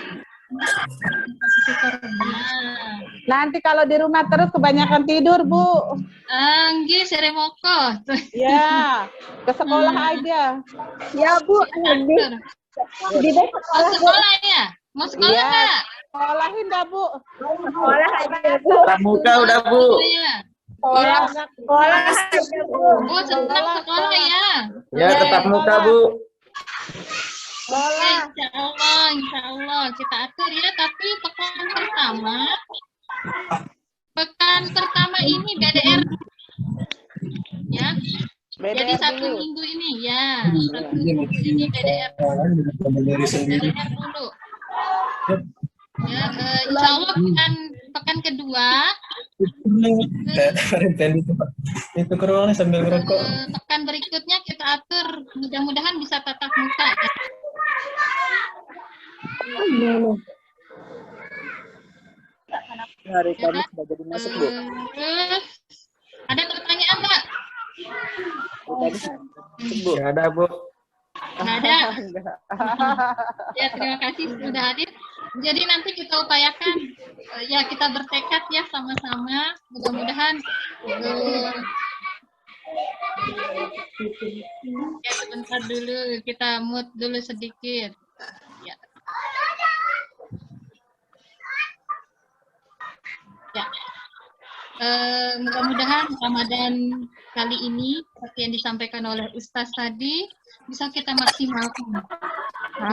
Nanti kalau di rumah terus kebanyakan tidur, Bu. Nggih, seremoko. Ya, ke sekolah aja. Ya, Bu. Di sekolah ya? Mau sekolah nggak? Sekolahin dah, Bu. Sekolah aja, Bu. Pramuka udah, Bu. Sekolah aja, Bu. Bu, senang sekolah ya? Ya, tetap muka, Bu. Sekolah. Insya Allah kita atur ya. Tapi pekan pertama ini BDR ya. Jadi satu minggu ini ya. Satu minggu ini BDR dulu. Ya, insya Allah pekan kedua. Itu corona sambil ngerokok. Pekan berikutnya kita atur, mudah-mudahan bisa tatap muka. Hari Kamis sudah jadi masuk, Bu. Ada pertanyaan nggak? Bu. Nggak ada, Bu. Nggak ada. Ya, terima kasih sudah hadir. Jadi nanti kita upayakan, ya kita bertekad ya sama-sama. Mudah-mudahan ya sebentar dulu, kita mute dulu sedikit. Ya. Ya. Mudah-mudahan Ramadan kali ini seperti yang disampaikan oleh Ustaz tadi bisa kita maksimalkan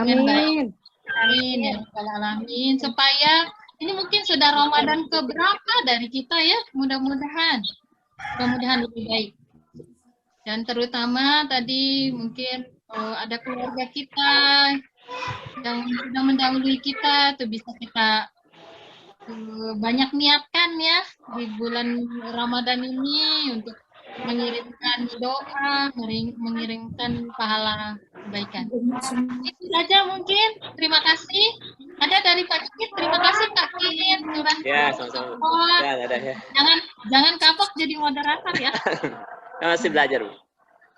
dengan baik. Amin ya rabbal alamin, supaya ini mungkin sudah Ramadan keberapa dari kita ya, mudah-mudahan lebih baik. Dan terutama tadi mungkin ada keluarga kita yang sudah mendahului kita, tuh bisa kita banyak niatkan ya di bulan Ramadan ini untuk mengirimkan doa, mengirimkan pahala kebaikan. Itu saja mungkin. Terima kasih. Ada dari Pak Kit. Terima kasih Pak Kit. Ya, sama-sama. Ya, ada ya. Jangan kapok jadi moderator ya. Masih belajar, Bu.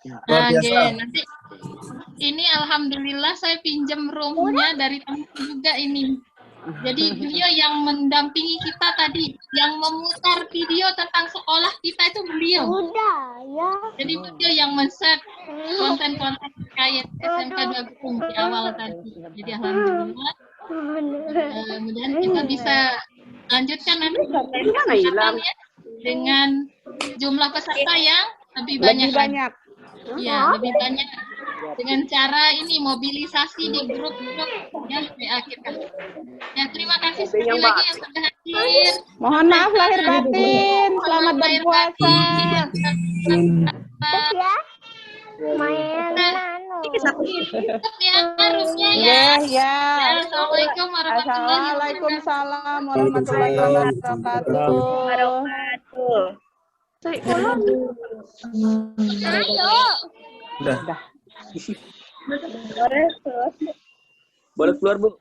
Nah, nanti ini alhamdulillah saya pinjam roomnya dari teman juga ini. Jadi beliau yang mendampingi kita tadi, yang memutar video tentang sekolah kita itu beliau. Ya. Jadi beliau yang men-share konten-konten terkait SMK 2 Gerung di awal tadi. Jadi alhamdulillah, kemudian kita bisa lanjutkan nanti pesertanya dengan jumlah peserta yang lebih banyak. Ya, lebih banyak dengan cara ini mobilisasi di grup-grup ya WA kita. Ya, terima kasih sekali lagi yang sudah hadir. Mohon maaf lahir batin. Selamat berpuasa. Ya. Main Tutup ya harusnya ya. Ya. Assalamualaikum warahmatullahi wabarakatuh. Waalaikumsalam warahmatullahi wabarakatuh. Udah. Boleh keluar, Bu.